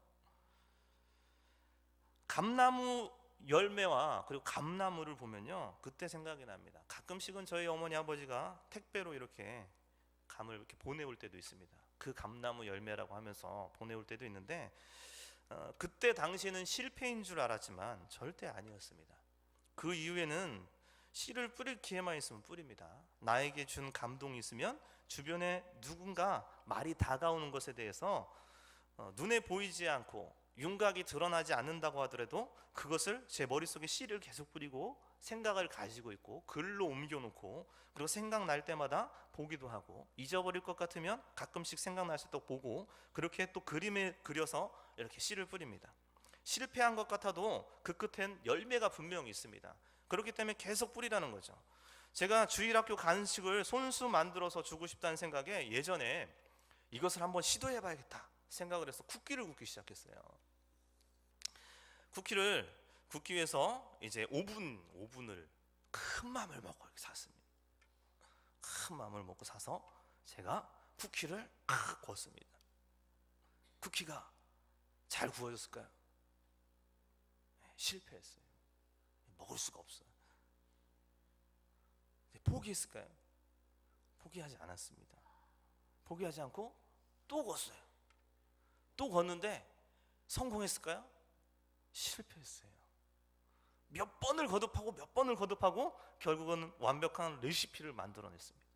감나무 열매와 그리고 감나무를 보면요 그때 생각이 납니다. 가끔씩은 저희 어머니 아버지가 택배로 이렇게 감을 이렇게 보내올 때도 있습니다. 그 감나무 열매라고 하면서 보내올 때도 있는데 그때 당시에는 실패인 줄 알았지만 절대 아니었습니다. 그 이후에는 씨를 뿌릴 기회만 있으면 뿌립니다. 나에게 준 감동이 있으면 주변에 누군가 말이 다가오는 것에 대해서 눈에 보이지 않고 윤곽이 드러나지 않는다고 하더라도 그것을 제 머릿속에 씨를 계속 뿌리고 생각을 가지고 있고 글로 옮겨놓고 그리고 생각날 때마다 보기도 하고 잊어버릴 것 같으면 가끔씩 생각나서 또 보고 그렇게 또 그림에 그려서 이렇게 씨를 뿌립니다. 실패한 것 같아도 그 끝엔 열매가 분명히 있습니다. 그렇기 때문에 계속 뿌리라는 거죠. 제가 주일학교 간식을 손수 만들어서 주고 싶다는 생각에 예전에 이것을 한번 시도해 봐야겠다 생각을 해서 쿠키를 굽기 시작했어요. 쿠키를 굽기 위해서 이제 오븐을 큰 맘을 먹고 이렇게 샀습니다. 큰 맘을 먹고 사서 제가 쿠키를 구웠습니다. 쿠키가 잘 구워졌을까요? 실패했어요. 먹을 수가 없어요. 포기했을까요? 포기하지 않았습니다. 포기하지 않고 또 구웠어요. 또 구웠는데 성공했을까요? 실패했어요. 몇 번을 거듭하고 결국은 완벽한 레시피를 만들어냈습니다.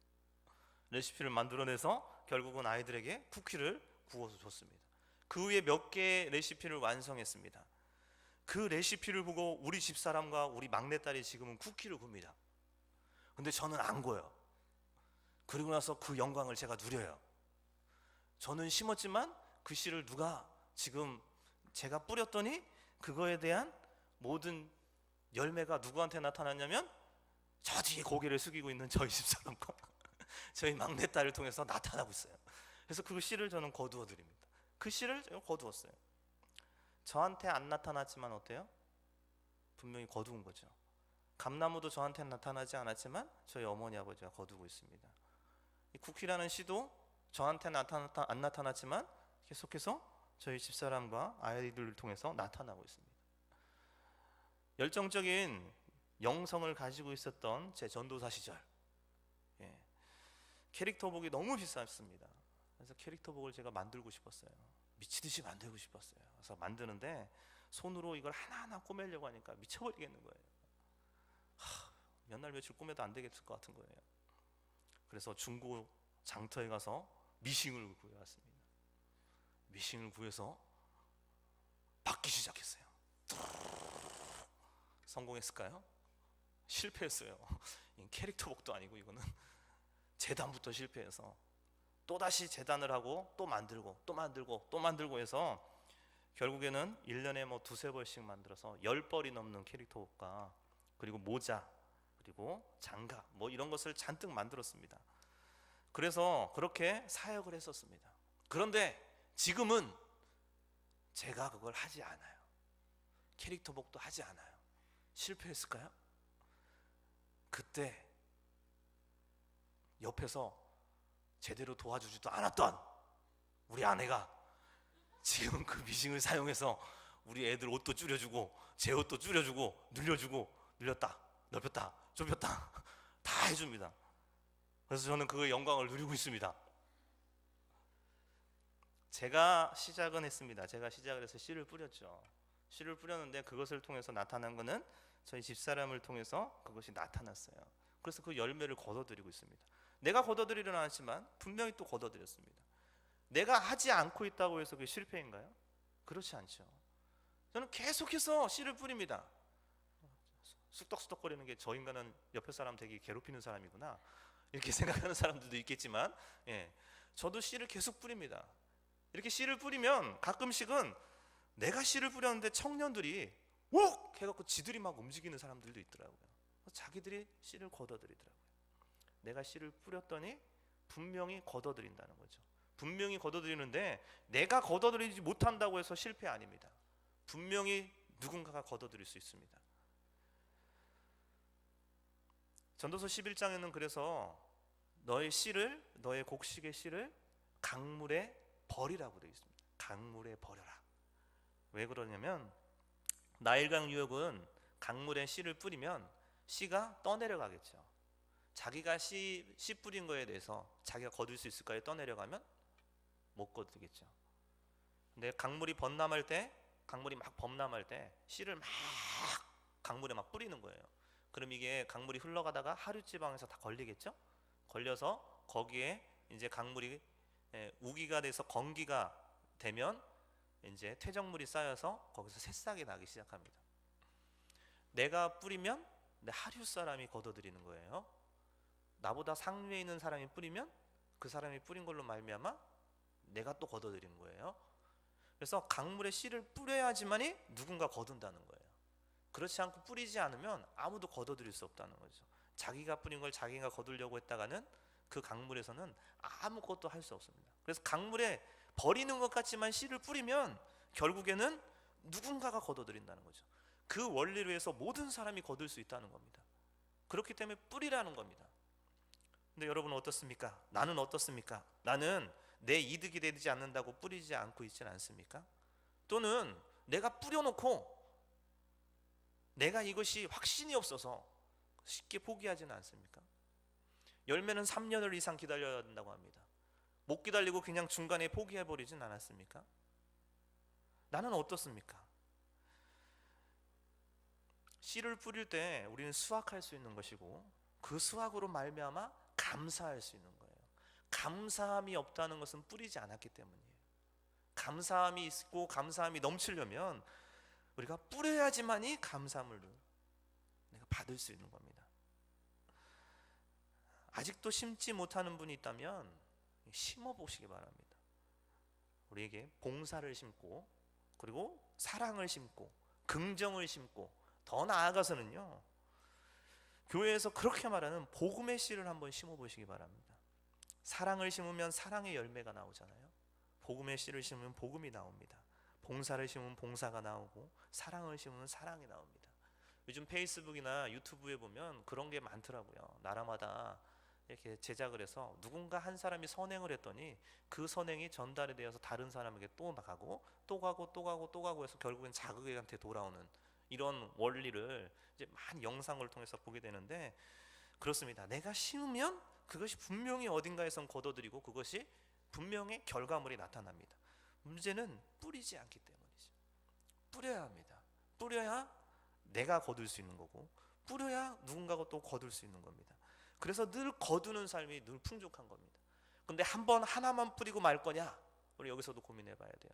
레시피를 만들어내서 결국은 아이들에게 쿠키를 구워서 줬습니다. 그 후에 몇 개의 레시피를 완성했습니다. 그 레시피를 보고 우리 집사람과 우리 막내딸이 지금은 쿠키를 굽니다. 근데 저는 안 구워요. 그리고 나서 그 영광을 제가 누려요. 저는 심었지만 그 씨를 누가 지금 제가 뿌렸더니 그거에 대한 모든 열매가 누구한테 나타났냐면 저 뒤에 고개를 숙이고 있는 저희 집사람과 저희 막내딸을 통해서 나타나고 있어요. 그래서 그 씨를 저는 거두어 드립니다. 그 씨를 제가 거두었어요. 저한테 안 나타났지만 어때요? 분명히 거두은 거죠. 감나무도 저한테 나타나지 않았지만 저희 어머니 아버지가 거두고 있습니다. 이 쿠키라는 씨도 저한테 안 나타났지만 계속해서 저희 집사람과 아이들을 통해서 나타나고 있습니다. 열정적인 영성을 가지고 있었던 제 전도사 시절, 예, 캐릭터복이 너무 비쌌습니다. 그래서 캐릭터복을 제가 만들고 싶었어요. 미치듯이 만들고 싶었어요. 그래서 만드는데 손으로 이걸 하나하나 꾸미려고 하니까 미쳐버리겠는 거예요. 몇 날 며칠 꾸며도 안 되겠을 것 같은 거예요. 그래서 중고 장터에 가서 미싱을 구해왔습니다. 미싱을 구해서 박기 시작했어요. 성공했을까요? 실패했어요. 캐릭터복도 아니고 이거는 재단부터 실패해서 또다시 재단을 하고 또 만들고 또 만들고 또 만들고 해서 결국에는 1년에 뭐 두세 벌씩 만들어서 10벌이 넘는 캐릭터복과 그리고 모자 그리고 장갑 뭐 이런 것을 잔뜩 만들었습니다. 그래서 그렇게 사역을 했었습니다. 그런데 지금은 제가 그걸 하지 않아요. 캐릭터복도 하지 않아요. 실패했을까요? 그때 옆에서 제대로 도와주지도 않았던 우리 아내가 지금 그 미싱을 사용해서 우리 애들 옷도 줄여주고 제 옷도 줄여주고 늘려주고 늘렸다 넓혔다 좁혔다 다 해줍니다. 그래서 저는 그 영광을 누리고 있습니다. 제가 시작은 했습니다. 제가 시작을 해서 씨를 뿌렸죠. 씨를 뿌렸는데 그것을 통해서 나타난 것은 저희 집사람을 통해서 그것이 나타났어요. 그래서 그 열매를 거둬들이고 있습니다. 내가 거둬들이려는 않지만 분명히 또 거둬들였습니다. 내가 하지 않고 있다고 해서 그게 실패인가요? 그렇지 않죠. 저는 계속해서 씨를 뿌립니다. 쑥덕쑥덕거리는 게 저 인간은 옆에 사람 되게 괴롭히는 사람이구나 이렇게 생각하는 사람들도 있겠지만, 예, 저도 씨를 계속 뿌립니다. 이렇게 씨를 뿌리면 가끔씩은 내가 씨를 뿌렸는데 청년들이 욱 해갖고 지들이 막 움직이는 사람들도 있더라고요. 자기들이 씨를 걷어들이더라고요. 내가 씨를 뿌렸더니 분명히 걷어들인다는 거죠. 분명히 걷어들이는데 내가 걷어들이지 못한다고 해서 실패 아닙니다. 분명히 누군가가 걷어들일 수 있습니다. 전도서 11장에는 그래서 너의 씨를, 너의 곡식의 씨를 강물에 버리라고 되어 있습니다. 강물에 버려라. 왜 그러냐면 나일강 유역은 강물에 씨를 뿌리면 씨가 떠내려가겠죠. 자기가 씨 뿌린 거에 대해서 자기가 거둘 수 있을까요? 떠내려가면 못 거두겠죠. 근데 강물이 범람할 때, 강물이 막 범람할 때 씨를 막 강물에 막 뿌리는 거예요. 그럼 이게 강물이 흘러가다가 하류지방에서 다 걸리겠죠? 걸려서 거기에 이제 강물이 우기가 돼서 건기가 되면 이제 퇴적물이 쌓여서 거기서 새싹이 나기 시작합니다. 내가 뿌리면 내 하류 사람이 걷어들이는 거예요. 나보다 상류에 있는 사람이 뿌리면 그 사람이 뿌린 걸로 말미암아 내가 또 걷어들이는 거예요. 그래서 강물에 씨를 뿌려야지만이 누군가 거둔다는 거예요. 그렇지 않고 뿌리지 않으면 아무도 걷어들일 수 없다는 거죠. 자기가 뿌린 걸 자기가 거두려고 했다가는 그 강물에서는 아무것도 할 수 없습니다. 그래서 강물에 버리는 것 같지만 씨를 뿌리면 결국에는 누군가가 걷어들인다는 거죠. 그 원리로 해서 모든 사람이 거둘 수 있다는 겁니다. 그렇기 때문에 뿌리라는 겁니다. 근데 여러분은 어떻습니까? 나는 어떻습니까? 나는 내 이득이 되지 않는다고 뿌리지 않고 있지는 않습니까? 또는 내가 뿌려놓고 내가 이것이 확신이 없어서 쉽게 포기하지는 않습니까? 열매는 3년을 이상 기다려야 된다고 합니다. 못 기다리고 그냥 중간에 포기해버리진 않았습니까? 나는 어떻습니까? 씨를 뿌릴 때 우리는 수확할 수 있는 것이고 그 수확으로 말미암아 감사할 수 있는 거예요. 감사함이 없다는 것은 뿌리지 않았기 때문이에요. 감사함이 있고 감사함이 넘치려면 우리가 뿌려야지만이 감사함을 내가 받을 수 있는 겁니다. 아직도 심지 못하는 분이 있다면 심어 보시기 바랍니다. 우리에게 봉사를 심고 그리고 사랑을 심고 긍정을 심고 더 나아가서는요 교회에서 그렇게 말하는 복음의 씨를 한번 심어 보시기 바랍니다. 사랑을 심으면 사랑의 열매가 나오잖아요. 복음의 씨를 심으면 복음이 나옵니다. 봉사를 심으면 봉사가 나오고 사랑을 심으면 사랑이 나옵니다. 요즘 페이스북이나 유튜브에 보면 그런 게 많더라고요. 나라마다 이렇게 제작을 해서 누군가 한 사람이 선행을 했더니 그 선행이 전달이 되어서 다른 사람에게 또 나가고 또 가고 또 가고 또 가고 해서 결국엔 자기한테 돌아오는 이런 원리를 이제 많은 영상을 통해서 보게 되는데, 그렇습니다. 내가 심으면 그것이 분명히 어딘가에선 거둬들이고 그것이 분명히 결과물이 나타납니다. 문제는 뿌리지 않기 때문이죠. 뿌려야 합니다. 뿌려야 내가 거둘 수 있는 거고, 뿌려야 누군가가 또 거둘 수 있는 겁니다. 그래서 늘 거두는 삶이 늘 풍족한 겁니다. 근데 한 번 하나만 뿌리고 말 거냐? 우리 여기서도 고민해 봐야 돼요.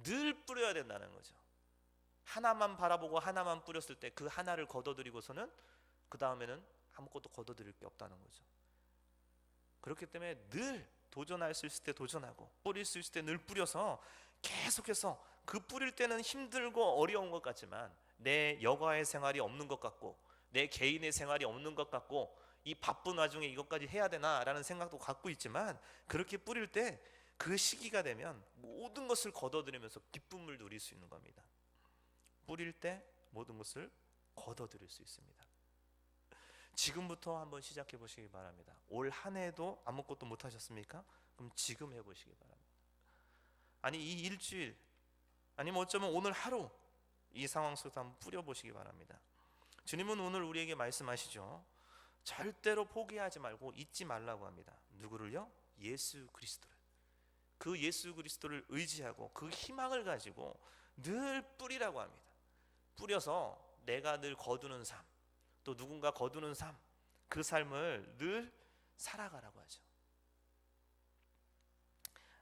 늘 뿌려야 된다는 거죠. 하나만 바라보고 하나만 뿌렸을 때 그 하나를 거둬들이고서는 그 다음에는 아무것도 거둬들일 게 없다는 거죠. 그렇기 때문에 늘 도전할 수 있을 때 도전하고 뿌릴 수 있을 때 늘 뿌려서 계속해서 그 뿌릴 때는 힘들고 어려운 것 같지만 내 여가의 생활이 없는 것 같고 내 개인의 생활이 없는 것 같고 이 바쁜 와중에 이것까지 해야 되나라는 생각도 갖고 있지만, 그렇게 뿌릴 때 그 시기가 되면 모든 것을 거둬들이면서 기쁨을 누릴 수 있는 겁니다. 뿌릴 때 모든 것을 거둬들일 수 있습니다. 지금부터 한번 시작해 보시기 바랍니다. 올 한 해도 아무것도 못 하셨습니까? 그럼 지금 해보시기 바랍니다. 아니 이 일주일, 아니면 어쩌면 오늘 하루 이 상황 속에서 한번 뿌려보시기 바랍니다. 주님은 오늘 우리에게 말씀하시죠. 절대로 포기하지 말고 잊지 말라고 합니다. 누구를요? 예수 그리스도를. 그 예수 그리스도를 의지하고 그 희망을 가지고 늘 뿌리라고 합니다. 뿌려서 내가 늘 거두는 삶, 또 누군가 거두는 삶, 그 삶을 늘 살아가라고 하죠.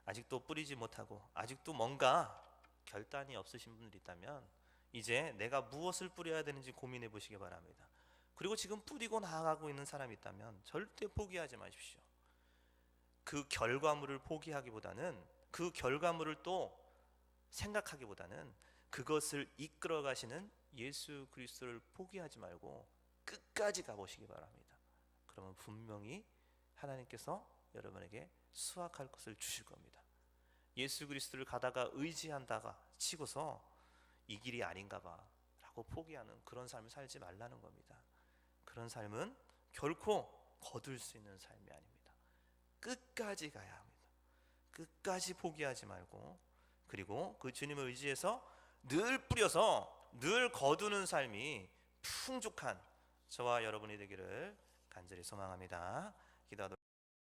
아직도 뿌리지 못하고 아직도 뭔가 결단이 없으신 분들이 있다면 이제 내가 무엇을 뿌려야 되는지 고민해 보시기 바랍니다. 그리고 지금 뿌리고 나아가고 있는 사람이 있다면 절대 포기하지 마십시오. 그 결과물을 포기하기보다는, 그 결과물을 또 생각하기보다는 그것을 이끌어 가시는 예수 그리스도를 포기하지 말고 끝까지 가보시기 바랍니다. 그러면 분명히 하나님께서 여러분에게 수확할 것을 주실 겁니다. 예수 그리스도를 가다가 의지한다가 치고서 이 길이 아닌가 봐 라고 포기하는 그런 삶을 살지 말라는 겁니다. 그런 삶은 결코 거둘 수 있는 삶이 아닙니다. 끝까지 가야 합니다. 끝까지 포기하지 말고, 그리고 그 주님을 의지해서 늘 뿌려서 늘 거두는 삶이 풍족한 저와 여러분이 되기를 간절히 소망합니다. 기도하도록